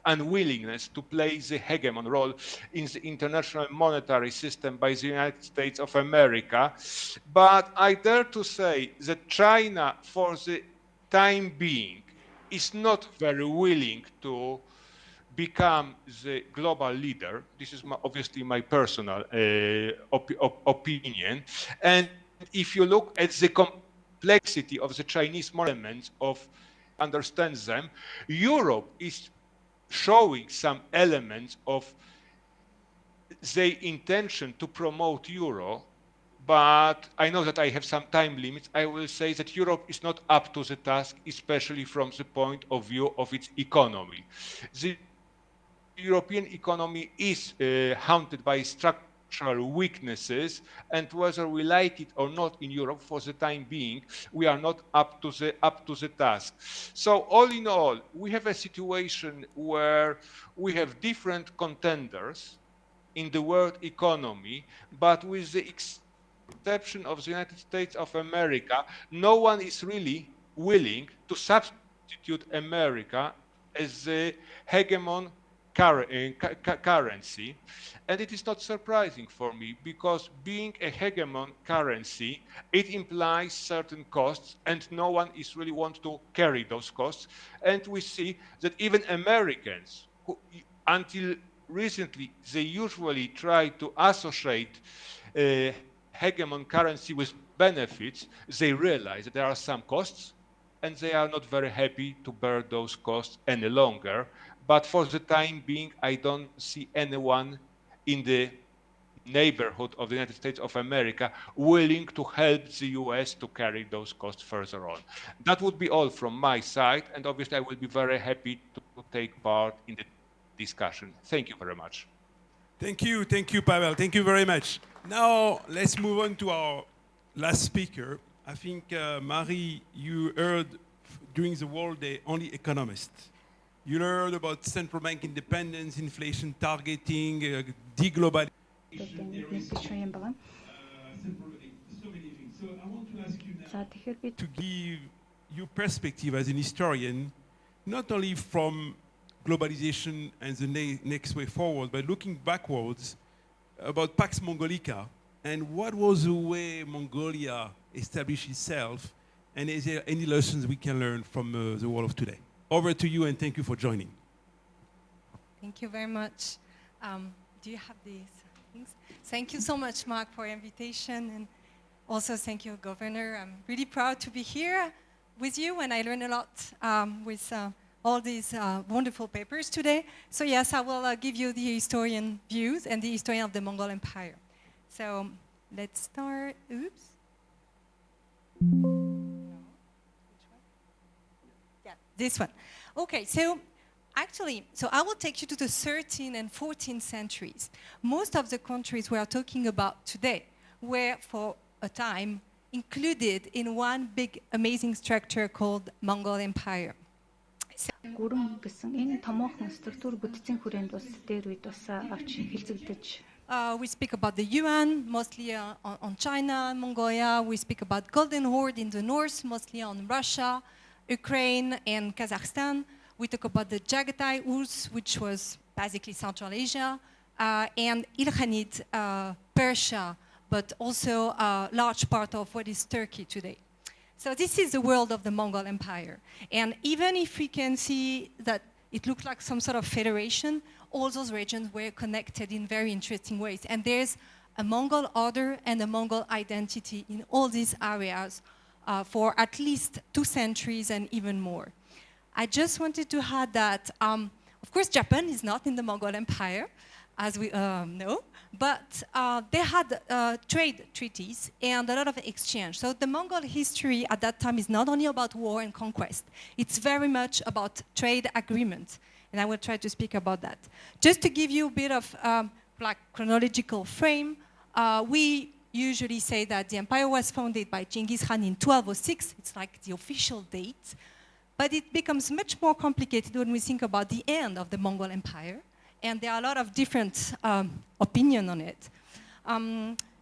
unwillingness to play the hegemon role in the international monetary system by the United States of America. But I dare to say that China, for the time being, is not very willing to become the global leader. This is obviously my personal opinion. And if you look at the complexity of the Chinese elements of understand them, Europe is showing some elements of their intention to promote Euro, but I know that I have some time limits. I will say that Europe is not up to the task, especially from the point of view of its economy. The European economy is haunted by structural weaknesses, and whether we like it or not in Europe, for the time being, we are not up to the task. So all in all, we have a situation where we have different contenders in the world economy, but with the exception of the United States of America, no one is really willing to substitute America as the hegemon currency. And it is not surprising for me, because being a hegemon currency, it implies certain costs, and no one is really want to carry those costs. And we see that even Americans, who until recently they usually try to associate hegemon currency with benefits, they realize that there are some costs, and they are not very happy to bear those costs any longer. But for the time being, I don't see anyone in the neighborhood of the United States of America willing to help the US to carry those costs further on. That would be all from my side, and obviously I will be very happy to take part in the discussion. Thank you very much. Thank you, Paweł. Thank you very much. Now, let's move on to our last speaker. I think, Marie, you heard during the World Day only economists. You learned about central bank independence, inflation targeting, deglobalization. байгаа. So many things. So I want to ask you now За тэгэхээр би to give your perspective as an historian, not only from globalization and the next way forward, but looking backwards about Pax Mongolica and what was the way Mongolia established itself, and is there any lessons we can learn from the world of today? Over to you, and thank you for joining. Thank you very much. Do you have these things? Thank you so much, Marc, for your invitation, and also thank you, Governor. I'm really proud to be here with you, and I learned a lot with all these wonderful papers today. So yes, I will give you the historian views and the historian of the Mongol Empire. So let's start. Oops. This one. Okay, so actually, I will take you to the 13th and 14th centuries. Most of the countries we are talking about today were, for a time, included in one big, amazing structure called Mongol Empire. гүрэн гэсэн энэ томоохон структур бүтцийн хүрээнд бас дээр үед бас авч хэлцэгдэж. We speak about the Yuan, mostly on China, Mongolia. We speak about Golden Horde in the north, mostly on Russia, Ukraine, and Kazakhstan. We talk about the Jagatai Urs, which was basically Central Asia, and Ilkhanid, Persia, but also a large part of what is Turkey today. So this is the world of the Mongol Empire. And even if we can see that it looked like some sort of federation, all those regions were connected in very interesting ways. And there's a Mongol order and a Mongol identity in all these areas for at least 2 centuries and even more. I just wanted to add that, of course, Japan is not in the Mongol Empire, as we know, but they had trade treaties and a lot of exchange. So the Mongol history at that time is not only about war and conquest, it's very much about trade agreements. And I will try to speak about that. Just to give you a bit of like chronological frame, we usually say that the empire was founded by Genghis Khan in 1206. It's like the official date. But it becomes much more complicated when we think about the end of the Mongol Empire. And there are a lot of different opinions on it.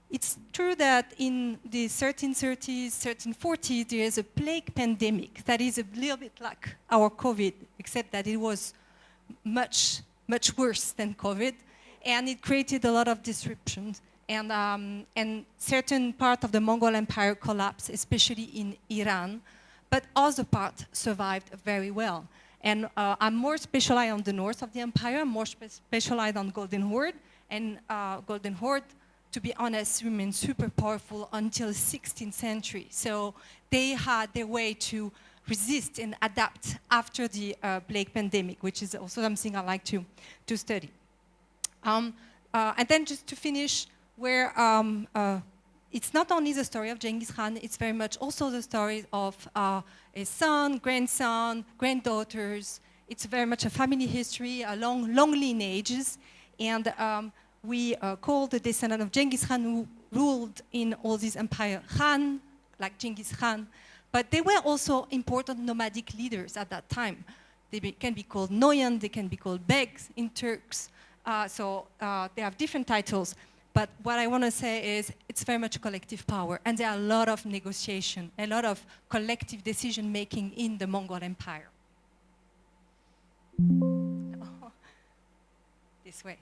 It's true that in the 1330s, 1340s, there is a plague pandemic that is a little bit like our COVID, except that it was much worse than COVID, and it created a lot of disruptions. And certain part of the Mongol Empire collapsed, especially in Iran, but other part survived very well. And I'm more specialized on the north of the empire, more specialized on Golden Horde, and Golden Horde, to be honest, remained super powerful until the 16th century. So they had their way to resist and adapt after the plague pandemic, which is also something I like to study. And then just to finish, where it's not only the story of Genghis Khan, it's very much also the story of his son, grandson, granddaughters. It's very much a family history, a long lineages. And we call the descendant of Genghis Khan, who ruled in all these empire, Khan, like Genghis Khan. But they were also important nomadic leaders at that time. They can be called Noyan, they can be called Begs in Turks. So they have different titles. But what I want to say is it's very much collective power. And there are a lot of negotiation, a lot of collective decision making in the Mongol Empire. This way.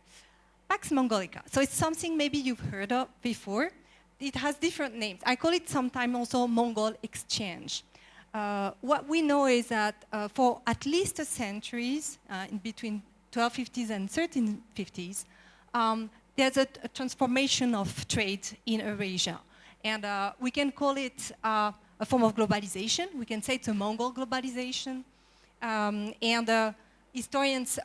Pax Mongolica. So it's something maybe you've heard of before. It has different names. I call it sometimes also Mongol exchange. What we know is that for at least a centuries, in between 1250s and 1350s, there's a transformation of trade in Eurasia. And we can call it a form of globalization. We can say it's a Mongol globalization. Historians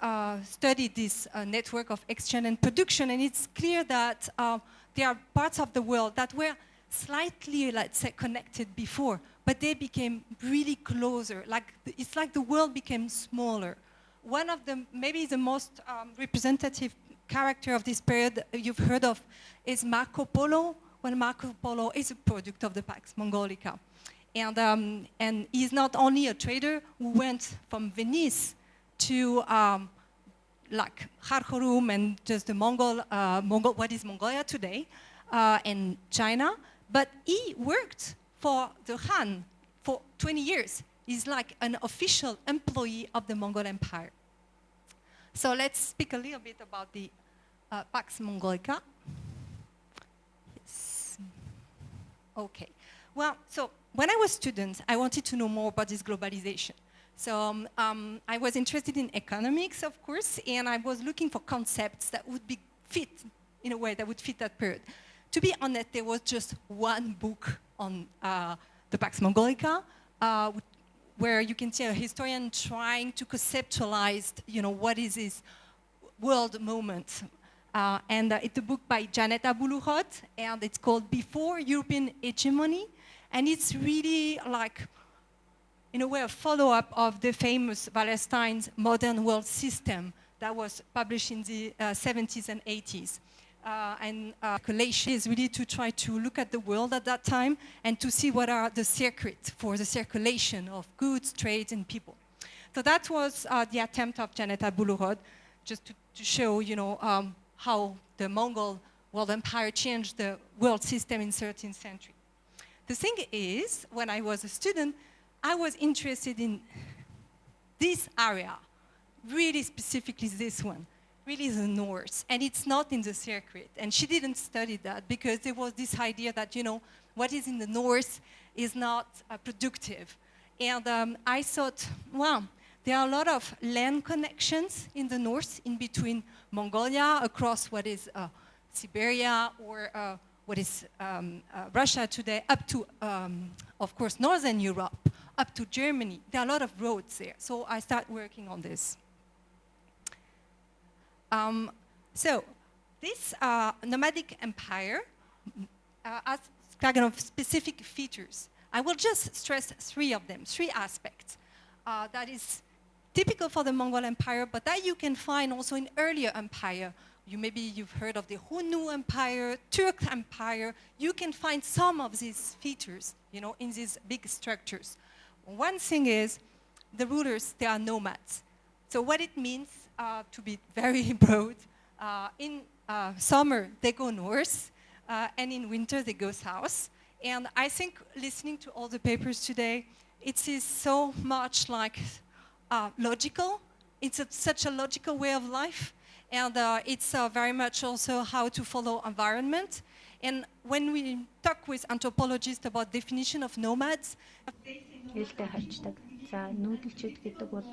studied this network of exchange and production, and it's clear that there are parts of the world that were slightly, let's say, connected before, but they became really closer. It's like the world became smaller. One of the, maybe the most representative character of this period you've heard of is Marco Polo. Well, Marco Polo is a product of the Pax Mongolica. And he's not only a trader who went from Venice to like Karakorum and just the Mongol, what is Mongolia today, and China, but he worked for the Khan for 20 years. He's like an official employee of the Mongol Empire. So let's speak a little bit about the Pax Mongolica. Yes. Okay. Well, so when I was a student, I wanted to know more about this globalization. So I was interested in economics, of course, and I was looking for concepts that would be fit in a way that would fit that period. To be honest, there was just one book on the Pax Mongolica, where you can see a historian trying to conceptualize, what is this world moment. It's a book by Janet Abulukhot, and it's called Before European Hegemony. And it's really like, in a way, a follow-up of the famous Wallerstein's Modern World System that was published in the 70s and 80s. Calculation is really to try to look at the world at that time and to see what are the secrets for the circulation of goods, trade, and people. So that was the attempt of Janet Abulukhot, just to show, how the Mongol world empire changed the world system in 13th century. The thing is, when I was a student, I was interested in this area, really specifically this one, really the north, and it's not in the circuit. And she didn't study that because there was this idea that, what is in the north is not productive. And I thought, wow, there are a lot of land connections in the north, in between Mongolia, across what is Siberia, or what is Russia today, up to, of course, Northern Europe, up to Germany. There are a lot of roads there. So I started working on this. So this nomadic empire has kind of specific features. I will just stress three of them, three aspects. That is typical for the Mongol Empire, but that you can find also in earlier empire. Maybe you've heard of the Hunnu Empire, Turk Empire. You can find some of these features, in these big structures. One thing is, the rulers, they are nomads. So what it means, to be very broad, in summer they go north, and in winter they go south. And I think listening to all the papers today, it is so much like logical it's such a logical way of life, and it's very much also how to follow environment. And when we talk with anthropologists about definition of nomads, ээлтэй харьцдаг. За нүүдэлчид гэдэг бол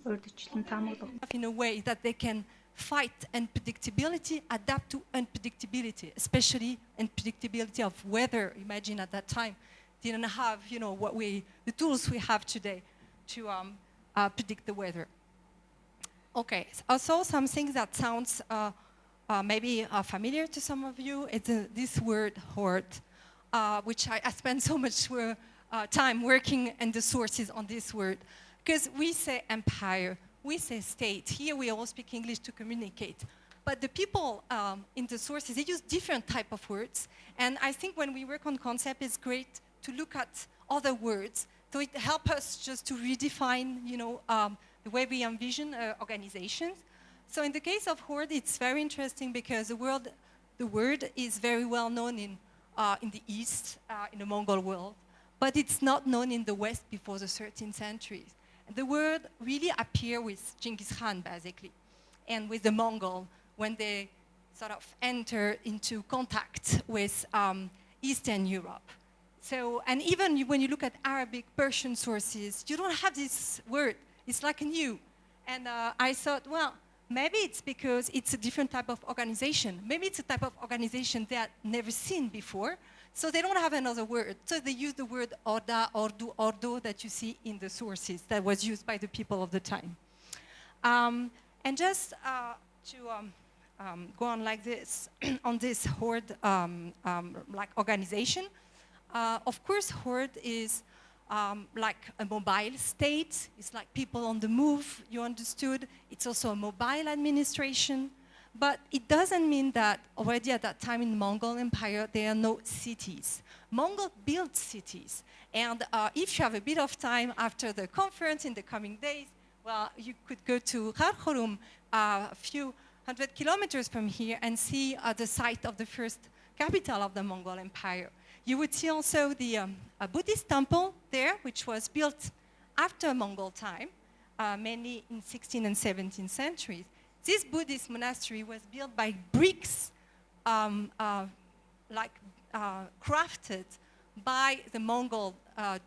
урьдчилан таамаглах in a way that they can fight unpredictability, adapt to unpredictability, especially unpredictability of weather. Imagine at that time, didn't have, you know, the tools we have today to predict the weather. Okay, also something that sounds maybe familiar to some of you. It's this word horde, which I spent so much time working in the sources on this word, because we say empire, we say state. Here we all speak English to communicate. But the people in the sources, they use different type of words. And I think when we work on concept, it's great to look at other words. So it helps us just to redefine, you know, the way we envision organizations. So in the case of horde, it's very interesting because the word is very well known in the East, in the Mongol world, but it's not known in the West before the 13th century. The word really appeared with Genghis Khan, basically, and with the Mongol when they sort of enter into contact with Eastern Europe. So, and even when you look at Arabic, Persian sources, you don't have this word. It's like new. And I thought, well, maybe it's because it's a different type of organization. Maybe it's a type of organization they had never seen before. So they don't have another word. So they use the word orda, ordu, ordo that you see in the sources that was used by the people of the time. And just to go on like this, on this horde like organization, of course horde is like a mobile state. It's like people on the move, you understood. It's also a mobile administration. But it doesn't mean that already at that time in the Mongol Empire, there are no cities. Mongol built cities. And if you have a bit of time after the conference in the coming days, well, you could go to Karakorum, a few hundred kilometers from here, and see the site of the first capital of the Mongol Empire. You would see also the a Buddhist temple there, which was built after Mongol time, mainly in 16th and 17th centuries. This Buddhist monastery was built by bricks, crafted by the Mongol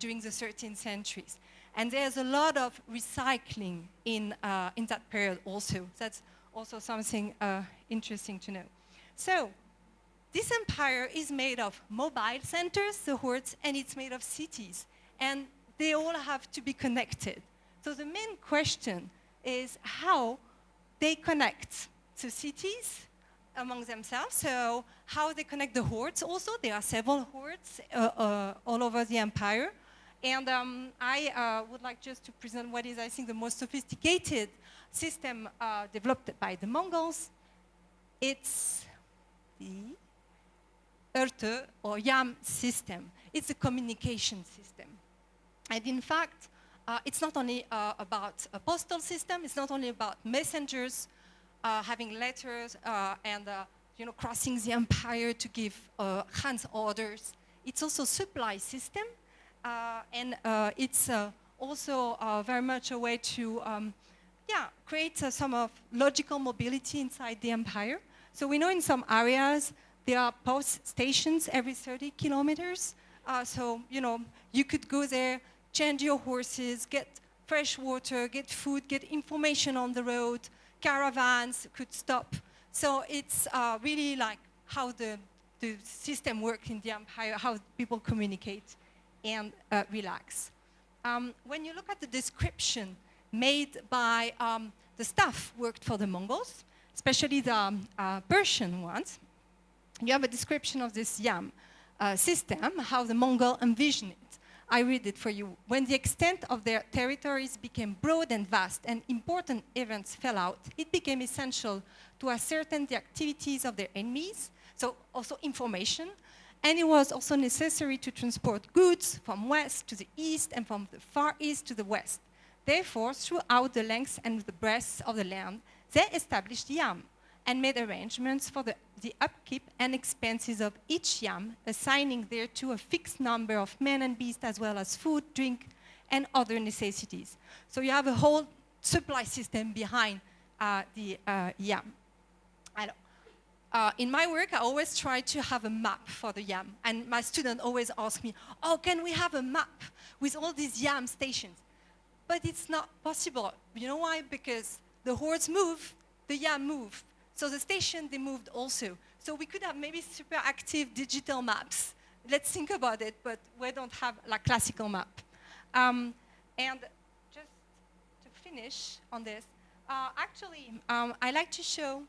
during the 13th centuries. And there's a lot of recycling in that period also. That's also something interesting to know. So this empire is made of mobile centers, the hordes, and it's made of cities. And they all have to be connected. So the main question is how they connect to cities among themselves. So how they connect the hordes also. There are several hordes all over the empire. And I would like just to present what is, I think, the most sophisticated system developed by the Mongols. It's the Örtö or YAM system. It's a communication system. And in fact, it's not only about a postal system, it's not only about messengers having letters and crossing the empire to give Khan's orders. It's also a supply system, and it's also very much a way to create some of logical mobility inside the empire. So we know in some areas there are post stations every 30 kilometers. So, you could go there, change your horses, get fresh water, get food, get information on the road, caravans could stop. So it's really like how the system works in the empire, how people communicate and relax. When you look at the description made by the staff worked for the Mongols, especially the Persian ones, you have a description of this YAM system, how the Mongol envisioned it. I read it for you. When the extent of their territories became broad and vast and important events fell out, it became essential to ascertain the activities of their enemies, so also information, and it was also necessary to transport goods from west to the east and from the far east to the west. Therefore, throughout the length and the breadth of the land, they established YAM and made arrangements for the upkeep and expenses of each YAM, assigning thereto a fixed number of men and beasts as well as food, drink, and other necessities. So you have a whole supply system behind the yam. In my work, I always try to have a map for the yam. And my students always ask me, oh, can we have a map with all these yam stations? But it's not possible. You know why? Because the hordes move, the yam move. So the station, they moved also. So we could have maybe super active digital maps. Let's think about it, but we don't have like classical map. And just to finish on this, I like to show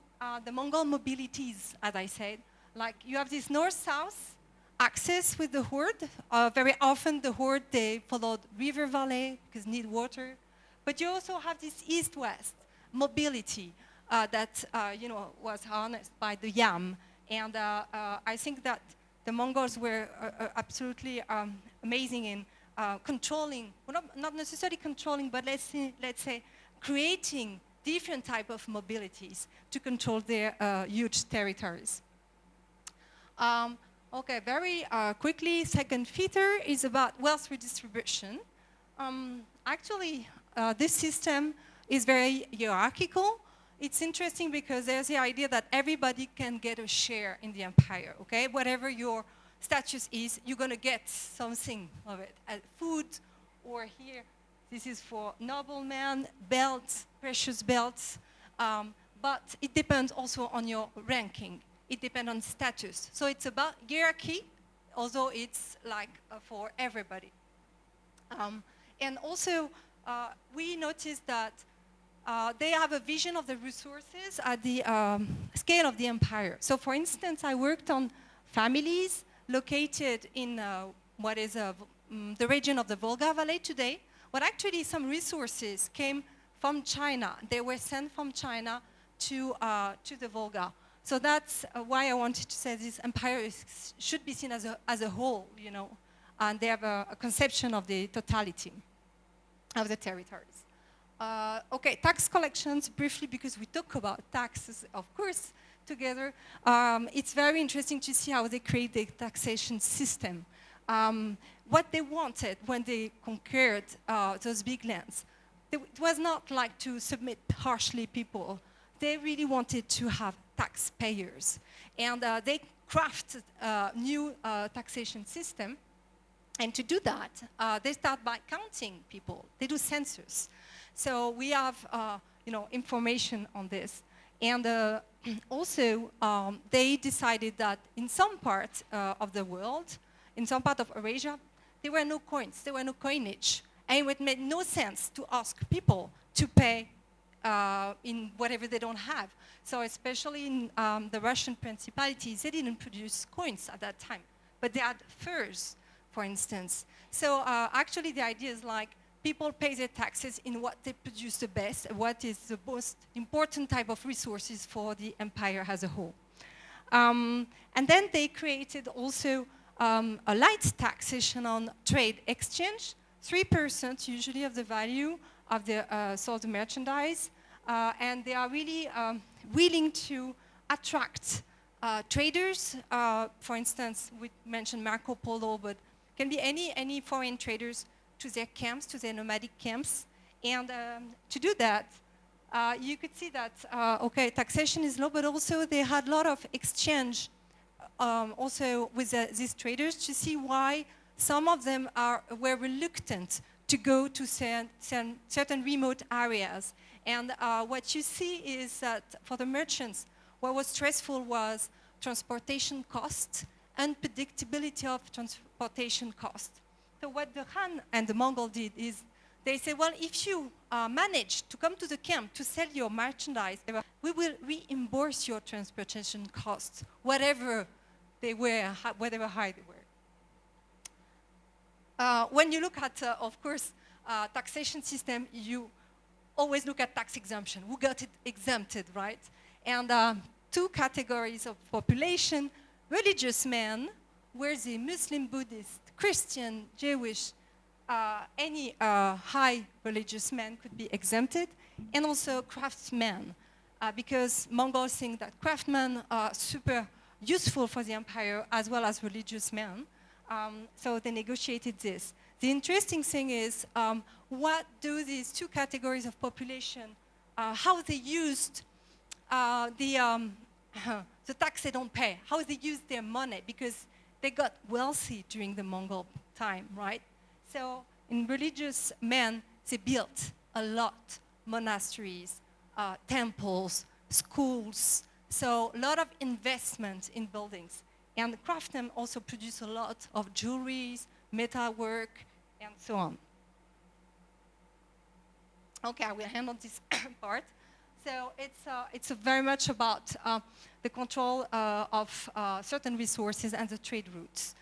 the Mongol mobilities, as I said. Like you have this north-south axis with the horde. Very often the horde, they followed river valley because need water. But you also have this east-west mobility that was harnessed by the yam. And I think that the Mongols were absolutely amazing in controlling, well, not necessarily controlling, but let's say creating different type of mobilities to control their huge territories. Okay, very quickly, second feature is about wealth redistribution. This system is very hierarchical. It's interesting because there's the idea that everybody can get a share in the empire, okay? Whatever your status is, you're gonna get something of it. Food, or here, this is for noblemen, belts, precious belts. But it depends also on your ranking. It depends on status. So it's about hierarchy, although it's like for everybody. And also, we noticed that they have a vision of the resources at the scale of the empire. So for instance, I worked on families located in what is the region of the Volga Valley today, but actually some resources came from China. They were sent from China to the Volga. So that's why I wanted to say this empire should be seen as a whole, you know, and they have a conception of the totality of the territories. Okay, tax collections, briefly, because we talk about taxes, of course, together. It's very interesting to see how they create the taxation system. What they wanted when they conquered those big lands, it was not like to submit harshly people. They really wanted to have taxpayers. And they crafted a new taxation system. And to do that, they start by counting people. They do census. So we have information on this. And also, they decided that in some part of the world, in some part of Eurasia, there were no coins, there were no coinage. And it made no sense to ask people to pay in whatever they don't have. So especially in the Russian principalities, they didn't produce coins at that time. But they had furs, for instance. So actually the idea is like, people pay their taxes in what they produce the best, what is the most important type of resources for the empire as a whole. And then they created also a light taxation on trade exchange, 3% usually of the value of the sold merchandise. And they are really willing to attract traders. For instance, we mentioned Marco Polo, but can be any foreign traders to their camps, to their nomadic camps. And to do that, you could see that, okay, taxation is low, but also they had a lot of exchange also with these traders to see why some of them were reluctant to go to certain remote areas. And what you see is that for the merchants, what was stressful was transportation cost, unpredictability of transportation cost. So what the Han and the Mongol did is they said, well, if you manage to come to the camp to sell your merchandise, we will reimburse your transportation costs, whatever they were, whatever high they were. When you look at, of course, taxation system, you always look at tax exemption. Who got it exempted, right? And two categories of population, religious men, where the Muslim, Buddhist, Christian, Jewish, any high religious man could be exempted, and also craftsmen, because Mongols think that craftsmen are super useful for the empire as well as religious men. So they negotiated this. the interesting thing is what do these two categories of population, how they used the tax they don't pay, how they use their money, because they got wealthy during the Mongol time, right? So in religious men, they built a lot, monasteries, temples, schools, so a lot of investment in buildings. And craftsmen also produce a lot of jewelries, metalwork, and so on. Okay, I will handle this part. So it's very much about the control of certain resources and the trade routes.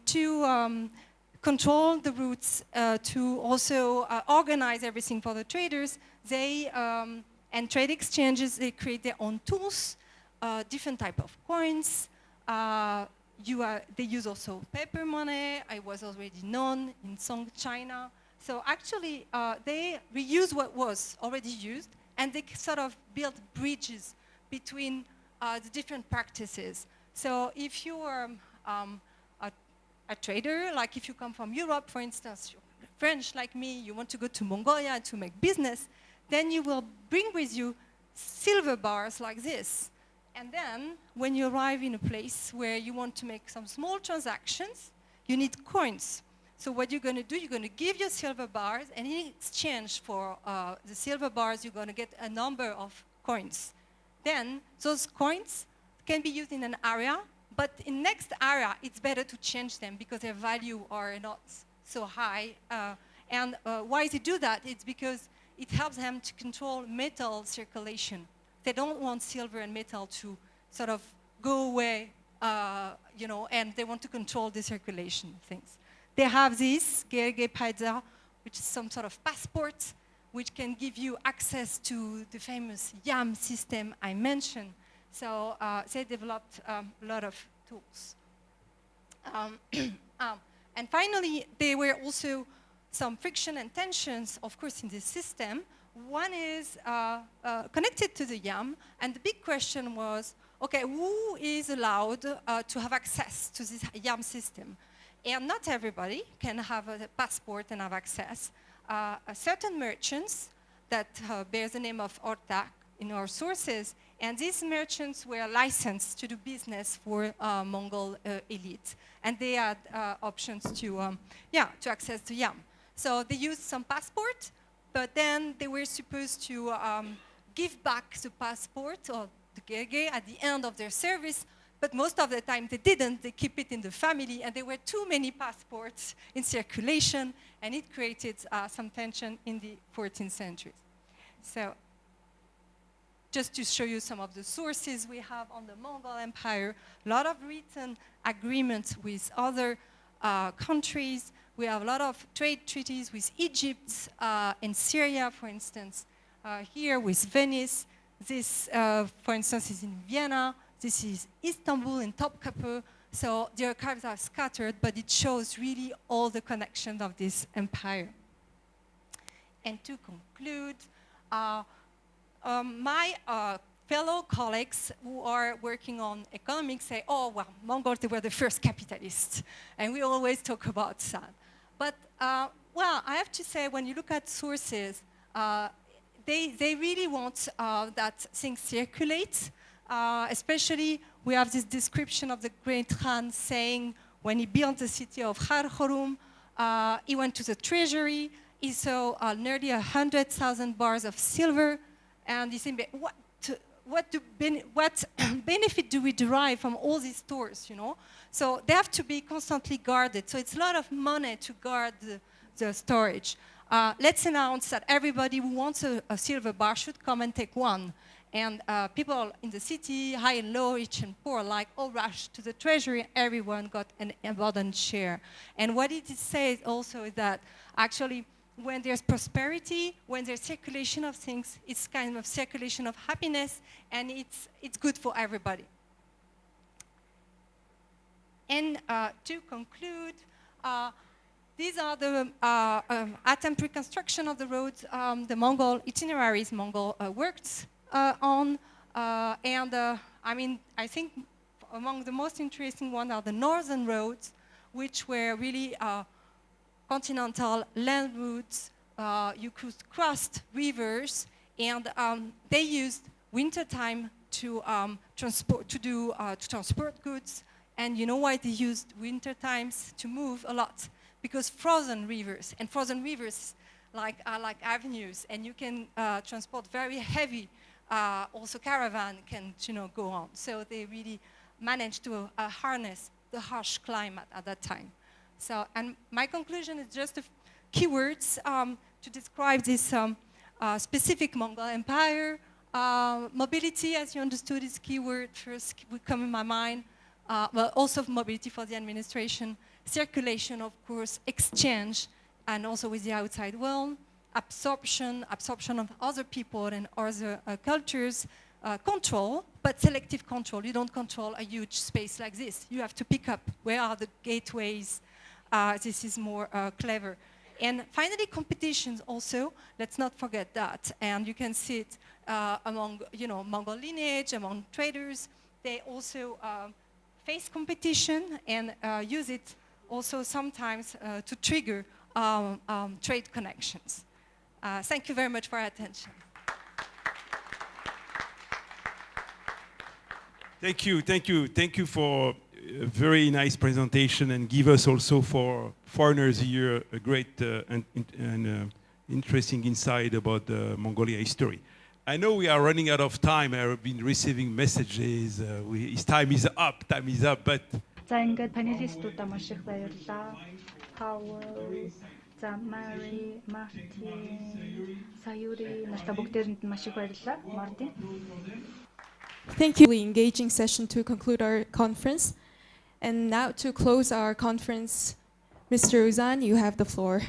To control the routes, to also organize everything for the traders, they and trade exchanges, they create their own tools, different type of coins. They use also paper money. I was already known in Song, China. So actually, they reuse what was already used, and they sort of build bridges between the different practices. So if you are a trader, like if you come from Europe, for instance, you're French like me, you want to go to Mongolia to make business, then you will bring with you silver bars like this. And then, when you arrive in a place where you want to make some small transactions, you need coins. So what you're going to do, you're going to give your silver bars, and in exchange for the silver bars, you're going to get a number of coins. Then, those coins can be used in an area, but in next area, it's better to change them because their value are not so high. Why they do that? It's because it helps them to control metal circulation. They don't want silver and metal to sort of go away, and they want to control the circulation of things. They have this Gerge Paidza, which is some sort of passport, which can give you access to the famous YAM system I mentioned. So they developed a lot of tools. And finally, there were also some friction and tensions, of course, in this system. One is connected to the YAM, and the big question was, okay, who is allowed to have access to this YAM system? And not everybody can have a passport and have access. Certain merchants that bear the name of Ortak in our sources, and these merchants were licensed to do business for Mongol elite, and they had options to access the YAM. So they used some passport, but then they were supposed to give back the passport or the Gerge at the end of their service, but most of the time they didn't. They keep it in the family, and there were too many passports in circulation, and it created some tension in the 14th century. So just to show you some of the sources we have on the Mongol Empire, a lot of written agreements with other countries. We have a lot of trade treaties with Egypt and Syria, for instance. Here with Venice. This, for instance, is in Vienna. This is Istanbul and Topkapı. So the archives are scattered, but it shows really all the connections of this empire. And to conclude, my fellow colleagues who are working on economics say, oh, well, Mongols, they were the first capitalists. And we always talk about that. But, well, I have to say, when you look at sources, they really want that things circulate. Especially, we have this description of the great Khan saying when he built the city of Kharkhorum, he went to the treasury, he saw nearly 100,000 bars of silver, and he said, what benefit do we derive from all these stores, you know? So they have to be constantly guarded. So it's a lot of money to guard the storage. Let's announce that everybody who wants a silver bar should come and take one. And people in the city, high and low, rich and poor, like all rushed to the treasury. Everyone got an abundant share. And what it says also is that actually when there's prosperity, when there's circulation of things, it's kind of circulation of happiness, and it's good for everybody. And to conclude, these are the attempt reconstruction of the roads the Mongol itineraries Mongol worked on. I mean, I think among the most interesting ones are the northern roads, which were really continental land routes. You could cross rivers, and they used wintertime to transport goods. And you know why they used winter times to move a lot? Because frozen rivers are like avenues, and you can transport very heavy. Also, caravan can go on. So they really managed to harness the harsh climate at that time. So, and my conclusion is just keywords to describe this specific Mongol Empire. Mobility, as you understood, is keyword first would come in my mind. Well, also mobility for the administration, circulation, of course, exchange, and also with the outside world, absorption of other people and other cultures, control, but selective control. You don't control a huge space like this. You have to pick up where are the gateways. This is more clever. And finally, competitions also, let's not forget that. And you can see it among, Mongol lineage, among traders. They also face competition and use it also sometimes to trigger trade connections. Thank you very much for your attention. Thank you for a very nice presentation, and give us also, for foreigners here, a great and interesting insight about the Mongolia history. I know we are running out of time. I've been receiving messages. Time is up, but... За ингээд панелистуудаа маш их баярлалаа. Paweł, Mary, Martin, Sayuri, нартай бүгдээрэнд маш их баярлалаа. Martin. Thank you for the engaging session to conclude our conference. And now to close our conference, Mr. Uzan, you have the floor.